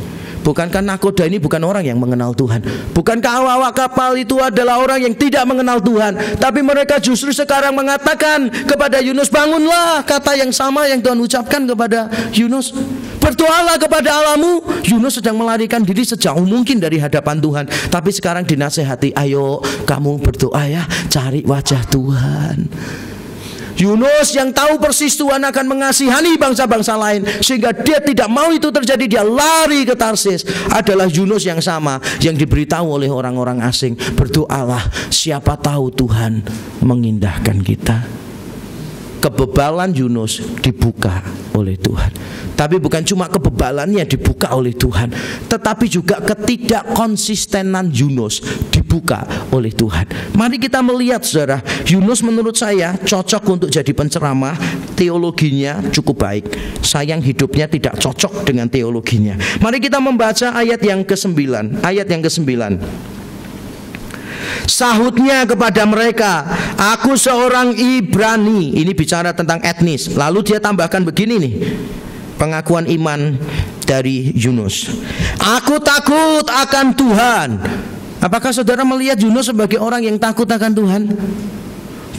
Bukankah nakoda ini bukan orang yang mengenal Tuhan? Bukankah awak-awak kapal itu adalah orang yang tidak mengenal Tuhan? Tapi mereka justru sekarang mengatakan kepada Yunus, bangunlah. Kata yang sama yang Tuhan ucapkan kepada Yunus, berdoalah kepada Allahmu. Yunus sedang melarikan diri sejauh mungkin dari hadapan Tuhan. Tapi sekarang dinasehati, ayo kamu berdoa ya, cari wajah Tuhan. Yunus yang tahu persis Tuhan akan mengasihani bangsa-bangsa lain, sehingga dia tidak mau itu terjadi, dia lari ke Tarsis, adalah Yunus yang sama yang diberitahu oleh orang-orang asing, berdoalah, siapa tahu Tuhan mengindahkan kita. Kebebalan Yunus dibuka oleh Tuhan. Tapi bukan cuma kebebalannya dibuka oleh Tuhan, tetapi juga ketidakkonsistenan Yunus dibuka oleh Tuhan. Mari kita melihat, saudara, Yunus menurut saya cocok untuk jadi penceramah. Teologinya cukup baik. Sayang hidupnya tidak cocok dengan teologinya. Mari kita membaca ayat yang ke-9. Ayat yang ke-9. Sahutnya kepada mereka, aku seorang Ibrani. Ini bicara tentang etnis. Lalu dia tambahkan begini nih, pengakuan iman dari Yunus. Aku takut akan Tuhan. Apakah saudara melihat Yunus sebagai orang yang takut akan Tuhan?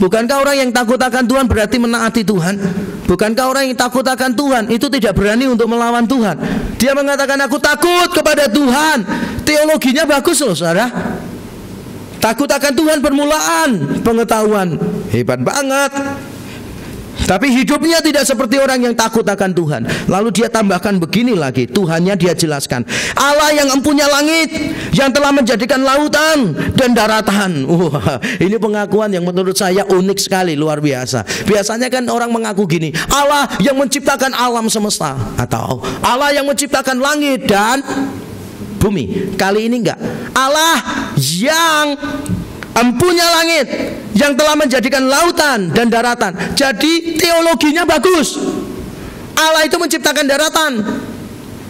Bukankah orang yang takut akan Tuhan berarti menaati Tuhan? Bukankah orang yang takut akan Tuhan itu tidak berani untuk melawan Tuhan? Dia mengatakan aku takut kepada Tuhan. Teologinya bagus loh, saudara. Takut akan Tuhan permulaan pengetahuan, hebat banget. Tapi hidupnya tidak seperti orang yang takut akan Tuhan. Lalu dia tambahkan begini lagi, Tuhannya dia jelaskan, Allah yang empunya langit, yang telah menjadikan lautan dan daratan. Ini pengakuan yang menurut saya unik sekali, luar biasa. Biasanya kan orang mengaku gini, Allah yang menciptakan alam semesta, atau Allah yang menciptakan langit dan bumi. Kali ini enggak, Allah yang empunya langit, yang telah menjadikan lautan dan daratan. Jadi teologinya bagus. Allah itu menciptakan daratan.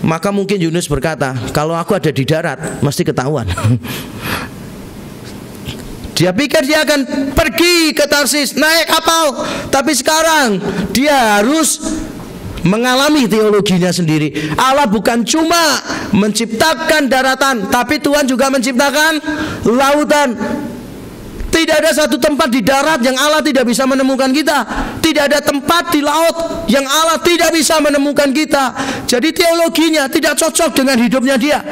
Maka mungkin Yunus berkata, kalau aku ada di darat mesti ketahuan. Dia pikir dia akan pergi ke Tarsis, naik kapal. Tapi sekarang dia harus mengalami teologinya sendiri. Allah bukan cuma menciptakan daratan, tapi Tuhan juga menciptakan lautan. Tidak ada satu tempat di darat yang Allah tidak bisa menemukan kita. Tidak ada tempat di laut yang Allah tidak bisa menemukan kita. Jadi teologinya tidak cocok dengan hidupnya dia.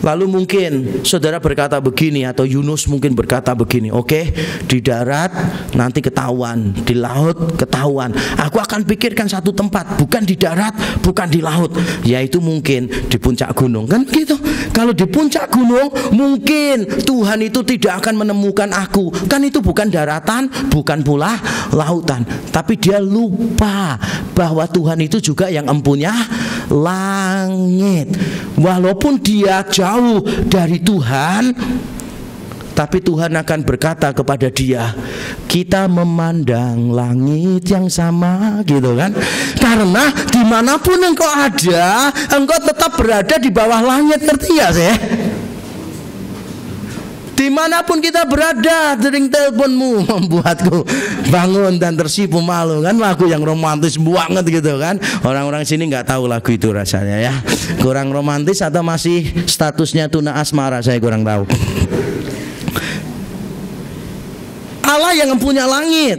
Lalu mungkin saudara berkata begini, atau Yunus mungkin berkata begini, oke, di darat nanti ketahuan, di laut ketahuan. Aku akan pikirkan satu tempat, bukan di darat, bukan di laut, yaitu mungkin di puncak gunung. Kan gitu. Kalau di puncak gunung mungkin Tuhan itu tidak akan menemukan aku. Kan itu bukan daratan, bukan pula lautan. Tapi dia lupa bahwa Tuhan itu juga yang empunya langit. Walaupun dia jauh dari Tuhan, tapi Tuhan akan berkata kepada dia, kita memandang langit yang sama, gitu kan? Karena dimanapun engkau ada, engkau tetap berada di bawah langit, ngerti ya saya? Dimanapun kita berada, dering teleponmu membuatku bangun dan tersipu malu. Kan lagu yang romantis banget gitu kan. Orang-orang sini nggak tahu lagu itu rasanya ya. Kurang romantis atau masih statusnya tuna asmara, saya kurang tahu. Allah yang punya langit,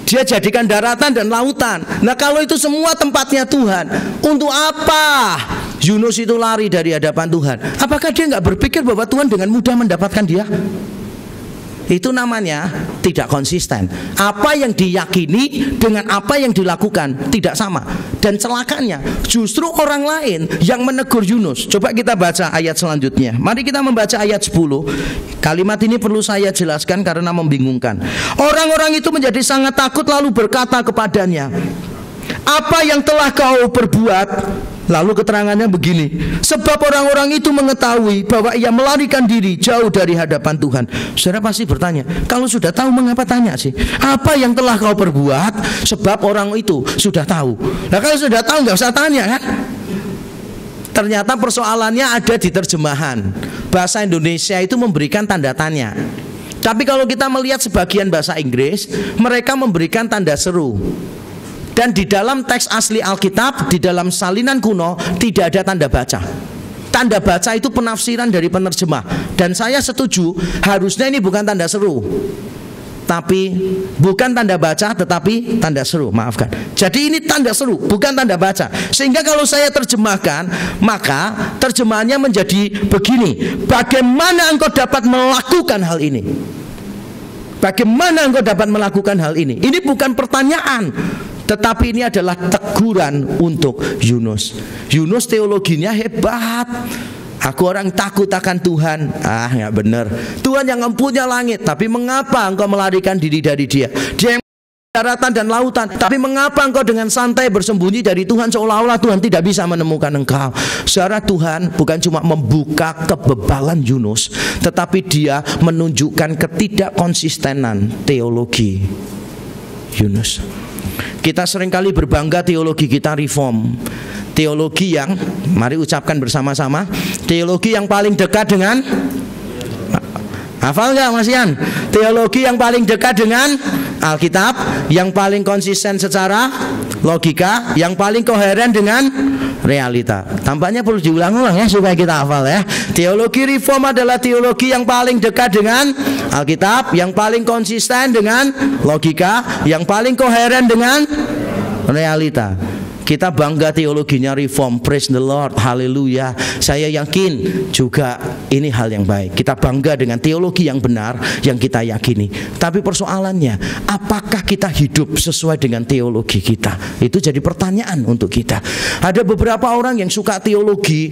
dia jadikan daratan dan lautan. Nah kalau itu semua tempatnya Tuhan, untuk apa Yunus itu lari dari hadapan Tuhan. Apakah dia nggak berpikir bahwa Tuhan dengan mudah mendapatkan dia? Itu namanya tidak konsisten. Apa yang diyakini dengan apa yang dilakukan tidak sama. Dan celakanya justru orang lain yang menegur Yunus. Coba kita baca ayat selanjutnya. Mari kita membaca ayat 10. Kalimat ini perlu saya jelaskan karena membingungkan. Orang-orang itu menjadi sangat takut lalu berkata kepadanya, apa yang telah kau perbuat? Lalu keterangannya begini, sebab orang-orang itu mengetahui bahwa ia melarikan diri jauh dari hadapan Tuhan. Saudara pasti bertanya, kalau sudah tahu mengapa tanya sih? Apa yang telah kau perbuat? Sebab orang itu sudah tahu. Nah kalau sudah tahu nggak usah tanya kan? Ternyata persoalannya ada di terjemahan. Bahasa Indonesia itu memberikan tanda tanya. Tapi kalau kita melihat sebagian bahasa Inggris, mereka memberikan tanda seru. Dan di dalam teks asli Alkitab, di dalam salinan kuno tidak ada tanda baca. Tanda baca itu penafsiran dari penerjemah. Dan saya setuju, harusnya ini bukan tanda seru. Tapi bukan tanda baca, tetapi tanda seru, maafkan. Jadi ini tanda seru, bukan tanda baca. Sehingga kalau saya terjemahkan, maka terjemahannya menjadi begini, bagaimana engkau dapat melakukan hal ini? Bagaimana engkau dapat melakukan hal ini? Ini bukan pertanyaan, tetapi ini adalah teguran untuk Yunus. Yunus teologinya hebat. Aku orang takut akan Tuhan. Ah, nggak benar. Tuhan yang empunya langit, tapi mengapa engkau melarikan diri dari Dia? Dia yang daratan dan lautan, tapi mengapa engkau dengan santai bersembunyi dari Tuhan seolah-olah Tuhan tidak bisa menemukan engkau? Saudara, Tuhan bukan cuma membuka kebebalan Yunus, tetapi Dia menunjukkan ketidakkonsistenan teologi Yunus. Kita seringkali berbangga teologi kita reform. Teologi yang, mari ucapkan bersama-sama, teologi yang paling dekat dengan, hafal nggak Mas Ian? Teologi yang paling dekat dengan Alkitab, yang paling konsisten secara logika, yang paling koheren dengan realita. Tampaknya perlu diulang-ulang ya supaya kita hafal ya. Teologi reform adalah teologi yang paling dekat dengan Alkitab, yang paling konsisten dengan logika, yang paling koheren dengan realita. Kita bangga teologinya reform, praise the Lord, haleluya. Saya yakin juga ini hal yang baik. Kita bangga dengan teologi yang benar yang kita yakini. Tapi persoalannya, apakah kita hidup sesuai dengan teologi kita? Itu jadi pertanyaan untuk kita. Ada beberapa orang yang suka teologi,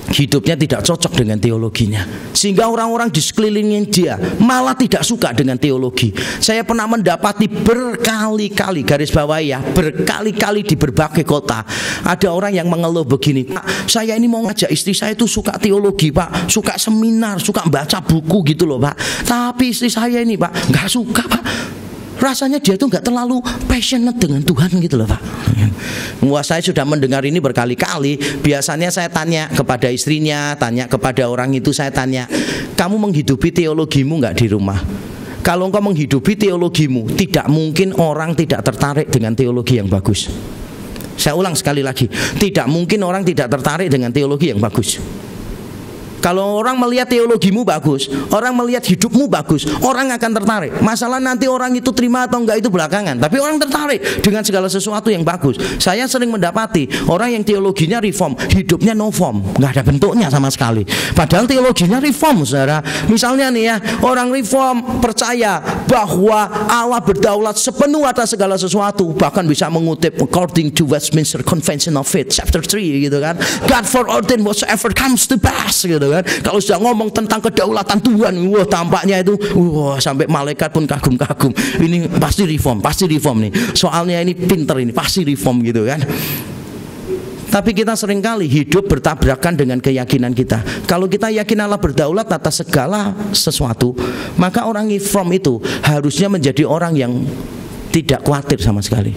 hidupnya tidak cocok dengan teologinya, sehingga orang-orang di sekelilingnya dia malah tidak suka dengan teologi. Saya pernah mendapati berkali-kali, garis bawah ya, berkali-kali di berbagai kota ada orang yang mengeluh begini, Pak, saya ini mau ngajak istri saya itu suka teologi Pak, suka seminar, suka baca buku gitu loh Pak, tapi istri saya ini Pak nggak suka Pak. Rasanya dia tuh nggak terlalu passionate dengan Tuhan gitu loh Pak. Wah, saya sudah mendengar ini berkali-kali. Biasanya saya tanya kepada istrinya, tanya kepada orang itu, saya tanya, kamu menghidupi teologimu nggak di rumah? Kalau engkau menghidupi teologimu, tidak mungkin orang tidak tertarik dengan teologi yang bagus. Saya ulang sekali lagi, tidak mungkin orang tidak tertarik dengan teologi yang bagus. Kalau orang melihat teologimu bagus, orang melihat hidupmu bagus, orang akan tertarik. Masalah nanti orang itu terima atau enggak itu belakangan, tapi orang tertarik dengan segala sesuatu yang bagus. Saya sering mendapati orang yang teologinya reform, hidupnya no form, nggak ada bentuknya sama sekali. Padahal teologinya reform, saudara. Misalnya nih ya, orang reform percaya bahwa Allah berdaulat sepenuh atas segala sesuatu, bahkan bisa mengutip according to Westminster Confession of Faith chapter 3 gitu kan. God foreordained whatsoever comes to pass gitu kan. Kalau sudah ngomong tentang kedaulatan Tuhan, wah tampaknya itu sampai malaikat pun kagum-kagum. Ini pasti reform nih. Soalnya ini pinter, ini pasti reform gitu kan. Tapi kita seringkali hidup bertabrakan dengan keyakinan kita. Kalau kita yakin Allah berdaulat atas segala sesuatu, maka orang reform itu harusnya menjadi orang yang tidak khawatir sama sekali.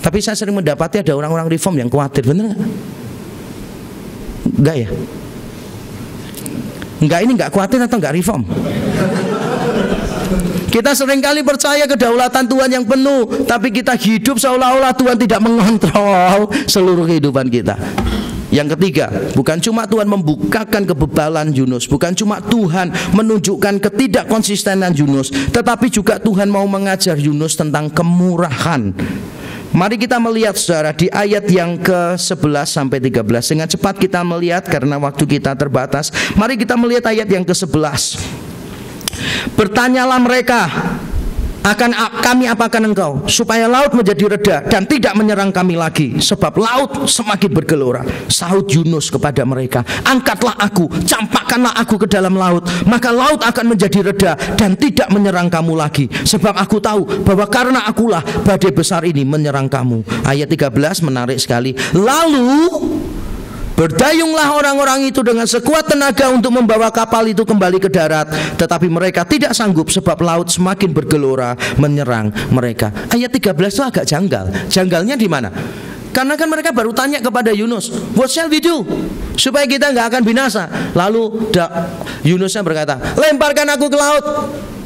Tapi saya sering mendapati ada orang-orang reform yang khawatir, bener nggak? Enggak ya? Enggak, ini enggak khawatir atau enggak reform? Kita seringkali percaya kedaulatan Tuhan yang penuh, tapi kita hidup seolah-olah Tuhan tidak mengontrol seluruh kehidupan kita. Yang ketiga, bukan cuma Tuhan membukakan kebebalan Yunus, bukan cuma Tuhan menunjukkan ketidakkonsistenan Yunus, tetapi juga Tuhan mau mengajar Yunus tentang kemurahan Mari kita melihat saudara di ayat yang ke-11 sampai 13. Dengan cepat kita melihat karena waktu kita terbatas. Mari kita melihat ayat yang ke-11. Bertanyalah mereka, akan kami apakan engkau, supaya laut menjadi reda dan tidak menyerang kami lagi, sebab laut semakin bergelora. Sahut Yunus kepada mereka, angkatlah aku, campakkanlah aku ke dalam laut, maka laut akan menjadi reda dan tidak menyerang kamu lagi, sebab aku tahu bahwa karena akulah badai besar ini menyerang kamu. Ayat 13 menarik sekali. Lalu berdayunglah orang-orang itu dengan sekuat tenaga untuk membawa kapal itu kembali ke darat, tetapi mereka tidak sanggup sebab laut semakin bergelora menyerang mereka. Ayat 13 itu agak janggal. Janggalnya di mana? Karena kan mereka baru tanya kepada Yunus, what shall we do? Supaya kita nggak akan binasa. Lalu Yunusnya berkata, lemparkan aku ke laut,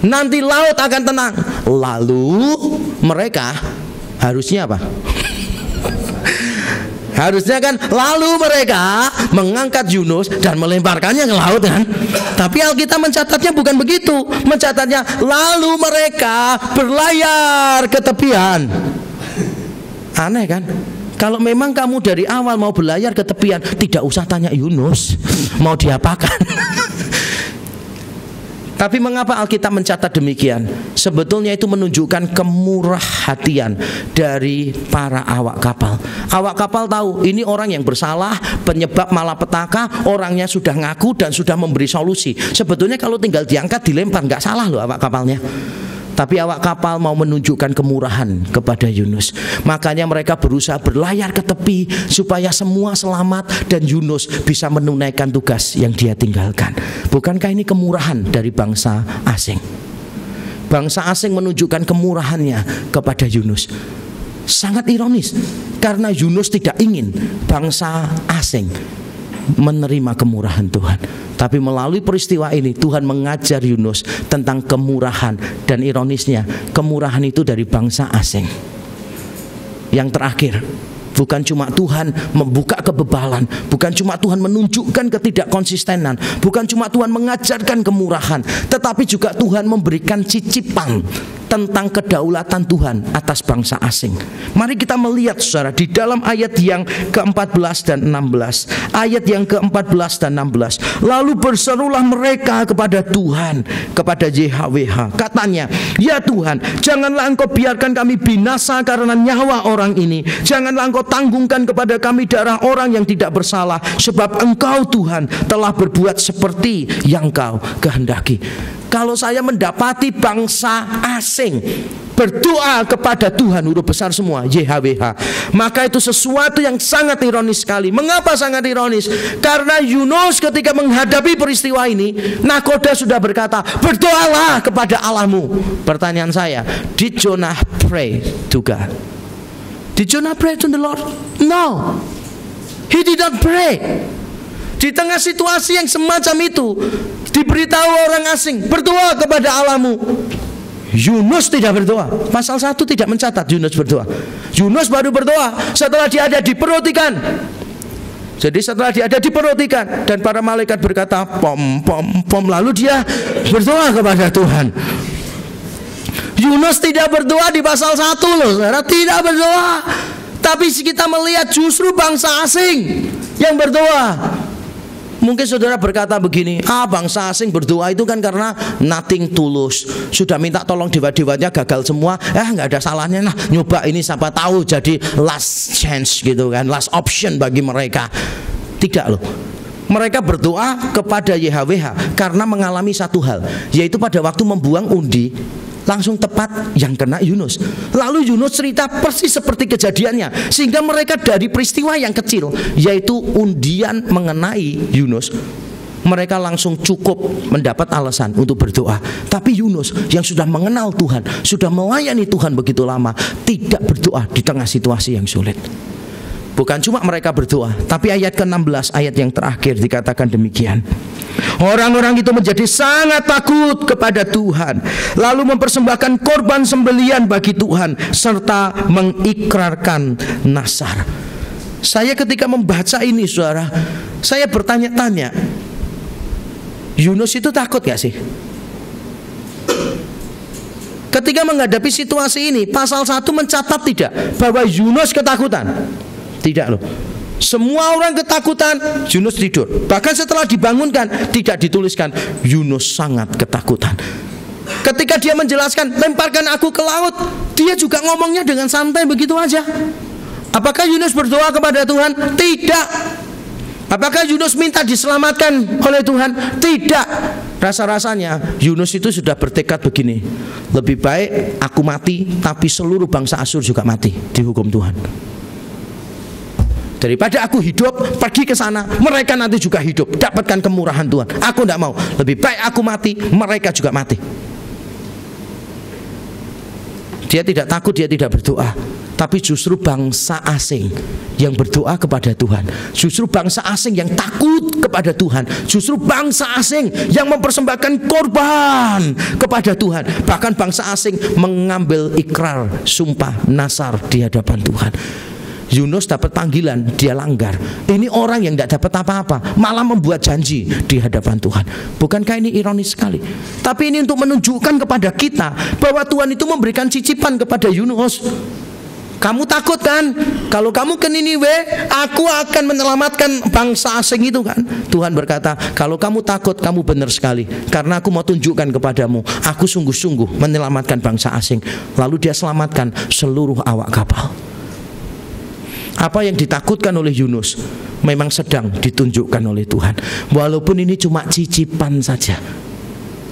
nanti laut akan tenang. Lalu mereka harusnya apa? Harusnya kan lalu mereka mengangkat Yunus dan melemparkannya ke laut kan. Tapi Alkitab mencatatnya bukan begitu. Mencatatnya lalu mereka berlayar ke tepian. Aneh kan? Kalau memang kamu dari awal mau berlayar ke tepian, tidak usah tanya Yunus mau diapakan. Tapi mengapa Alkitab mencatat demikian? Sebetulnya itu menunjukkan kemurah hatian dari para awak kapal. Awak kapal tahu ini orang yang bersalah, penyebab malapetaka, orangnya sudah ngaku dan sudah memberi solusi. Sebetulnya kalau tinggal diangkat dilempar nggak salah loh awak kapalnya. Tapi awak kapal mau menunjukkan kemurahan kepada Yunus. Makanya mereka berusaha berlayar ke tepi supaya semua selamat dan Yunus bisa menunaikan tugas yang dia tinggalkan. Bukankah ini kemurahan dari bangsa asing? Bangsa asing menunjukkan kemurahannya kepada Yunus. Sangat ironis, karena Yunus tidak ingin bangsa asing menerima kemurahan Tuhan. Tapi melalui peristiwa ini Tuhan mengajar Yunus tentang kemurahan. Dan ironisnya kemurahan itu dari bangsa asing. Yang terakhir, bukan cuma Tuhan membuka kebebalan, bukan cuma Tuhan menunjukkan ketidakkonsistenan, bukan cuma Tuhan mengajarkan kemurahan, tetapi juga Tuhan memberikan cicipan tentang kedaulatan Tuhan atas bangsa asing. Mari kita melihat saudara di dalam ayat yang ke-14 dan 16. Ayat yang ke-14 dan 16. Lalu berserulah mereka kepada Tuhan, kepada YHWH. Katanya, ya Tuhan, janganlah engkau biarkan kami binasa karena nyawa orang ini. Janganlah engkau tanggungkan kepada kami darah orang yang tidak bersalah, sebab engkau Tuhan telah berbuat seperti yang kau kehendaki. Kalau saya mendapati bangsa asing berdoa kepada Tuhan huruf besar semua YHWH, maka itu sesuatu yang sangat ironis sekali. Mengapa sangat ironis? Karena Yunus ketika menghadapi peristiwa ini, nakoda sudah berkata, berdoalah kepada Allahmu. Pertanyaan saya, did Jonah pray to God? Did Jonah pray to the Lord? No, he did not pray. Di tengah situasi yang semacam itu, diberitahu orang asing, berdoa kepada Allahmu. Yunus tidak berdoa. Pasal 1 tidak mencatat Yunus berdoa. Yunus baru berdoa setelah dia ada di perut ikan. Jadi setelah dia ada di perut ikan dan para malaikat berkata pom pom pom, lalu dia berdoa kepada Tuhan. Yunus tidak berdoa di pasal 1 loh, saudara, tidak berdoa. Tapi kita melihat justru bangsa asing yang berdoa. Mungkin saudara berkata begini, bangsa asing berdoa itu kan karena nothing tulus, sudah minta tolong dewa-dewanya gagal semua, nggak ada salahnya lah nyoba ini, siapa tahu jadi last chance gitu kan, last option bagi mereka. Tidak loh, mereka berdoa kepada YHWH karena mengalami satu hal, yaitu pada waktu membuang undi langsung tepat yang kena Yunus. Lalu Yunus cerita persis seperti kejadiannya, sehingga mereka dari peristiwa yang kecil, yaitu undian mengenai Yunus, mereka langsung cukup mendapat alasan untuk berdoa. Tapi Yunus yang sudah mengenal Tuhan, sudah melayani Tuhan begitu lama, tidak berdoa di tengah situasi yang sulit. Bukan cuma mereka berdoa, tapi ayat ke-16, ayat yang terakhir dikatakan demikian. Orang-orang itu menjadi sangat takut kepada Tuhan, lalu mempersembahkan korban sembelian bagi Tuhan, serta mengikrarkan nazar. Saya ketika membaca ini, saudara, saya bertanya-tanya, Yunus itu takut gak sih? ketika menghadapi situasi ini, pasal 1 mencatat tidak bahwa Yunus ketakutan. Tidak loh. Semua orang ketakutan, Yunus tidur. Bahkan setelah dibangunkan, tidak dituliskan Yunus sangat ketakutan. Ketika dia menjelaskan, lemparkan aku ke laut, dia juga ngomongnya dengan santai begitu aja. Apakah Yunus berdoa kepada Tuhan? Tidak. Apakah Yunus minta diselamatkan oleh Tuhan? Tidak. Rasa-rasanya Yunus itu sudah bertekad begini, lebih baik aku mati, tapi seluruh bangsa Asyur juga mati dihukum Tuhan, daripada aku hidup pergi ke sana, mereka nanti juga hidup dapatkan kemurahan Tuhan. Aku tidak mau, lebih baik aku mati, mereka juga mati. Dia tidak takut, dia tidak berdoa. Tapi justru bangsa asing yang berdoa kepada Tuhan, justru bangsa asing yang takut kepada Tuhan, justru bangsa asing yang mempersembahkan korban kepada Tuhan. Bahkan bangsa asing mengambil ikrar sumpah nasar di hadapan Tuhan. Yunus dapat panggilan, dia langgar. Ini orang yang tidak dapat apa-apa, malah membuat janji di hadapan Tuhan. Bukankah ini ironis sekali? Tapi ini untuk menunjukkan kepada kita bahwa Tuhan itu memberikan cicipan kepada Yunus. Kamu takut kan? Kalau kamu ke Niniwe, aku akan menyelamatkan bangsa asing itu kan? Tuhan berkata, kalau kamu takut, kamu benar sekali, karena aku mau tunjukkan kepadamu, aku sungguh-sungguh menyelamatkan bangsa asing. Lalu dia selamatkan seluruh awak kapal. Apa yang ditakutkan oleh Yunus memang sedang ditunjukkan oleh Tuhan. Walaupun ini cuma cicipan saja,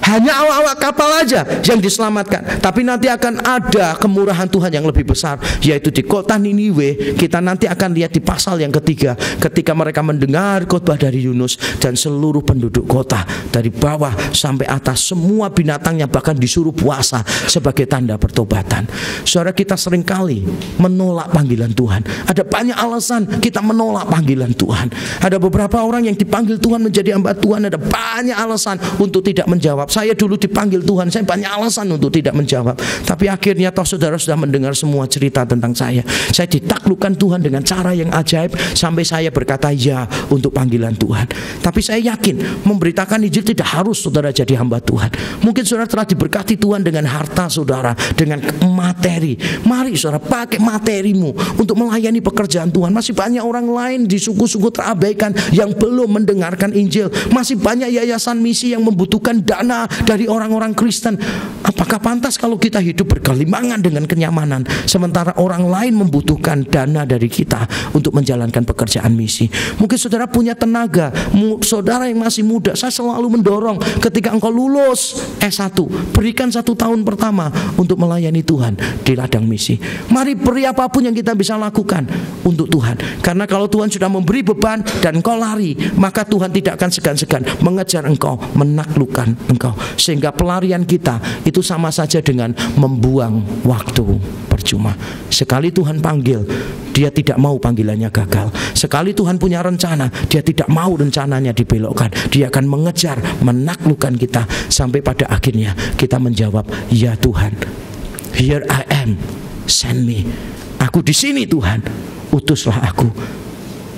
hanya awak-awak kapal aja yang diselamatkan. Tapi nanti akan ada kemurahan Tuhan yang lebih besar, yaitu di kota Niniwe. Kita nanti akan lihat di pasal yang ketiga, ketika mereka mendengar khotbah dari Yunus, dan seluruh penduduk kota dari bawah sampai atas, semua binatangnya bahkan disuruh puasa sebagai tanda pertobatan. Saudara, kita seringkali menolak panggilan Tuhan. Ada banyak alasan kita menolak panggilan Tuhan. Ada beberapa orang yang dipanggil Tuhan menjadi hamba Tuhan, ada banyak alasan untuk tidak menjawab. Saya dulu dipanggil Tuhan, saya banyak alasan untuk tidak menjawab. Tapi akhirnya toh saudara sudah mendengar semua cerita tentang saya. Saya ditaklukkan Tuhan dengan cara yang ajaib, sampai saya berkata ya untuk panggilan Tuhan. Tapi saya yakin memberitakan Injil tidak harus saudara jadi hamba Tuhan. Mungkin saudara telah diberkati Tuhan dengan harta saudara, dengan materi. Mari saudara pakai materimu untuk melayani pekerjaan Tuhan. Masih banyak orang lain di suku-suku terabaikan yang belum mendengarkan Injil. Masih banyak yayasan misi yang membutuhkan dana dari orang-orang Kristen. Apakah pantas kalau kita hidup bergelimpangan dengan kenyamanan, sementara orang lain membutuhkan dana dari kita untuk menjalankan pekerjaan misi? Mungkin saudara punya tenaga, saudara yang masih muda, saya selalu mendorong ketika engkau lulus S1, berikan 1 tahun pertama untuk melayani Tuhan di ladang misi. Mari beri apapun yang kita bisa lakukan untuk Tuhan. Karena kalau Tuhan sudah memberi beban dan engkau lari, maka Tuhan tidak akan segan-segan mengejar engkau, menaklukkan engkau. Sehingga pelarian kita itu sama saja dengan membuang waktu percuma. Sekali Tuhan panggil, dia tidak mau panggilannya gagal. Sekali Tuhan punya rencana, dia tidak mau rencananya dibelokkan. Dia akan mengejar, menaklukkan kita, sampai pada akhirnya kita menjawab, ya Tuhan, here I am, send me. Aku di sini Tuhan, utuslah aku.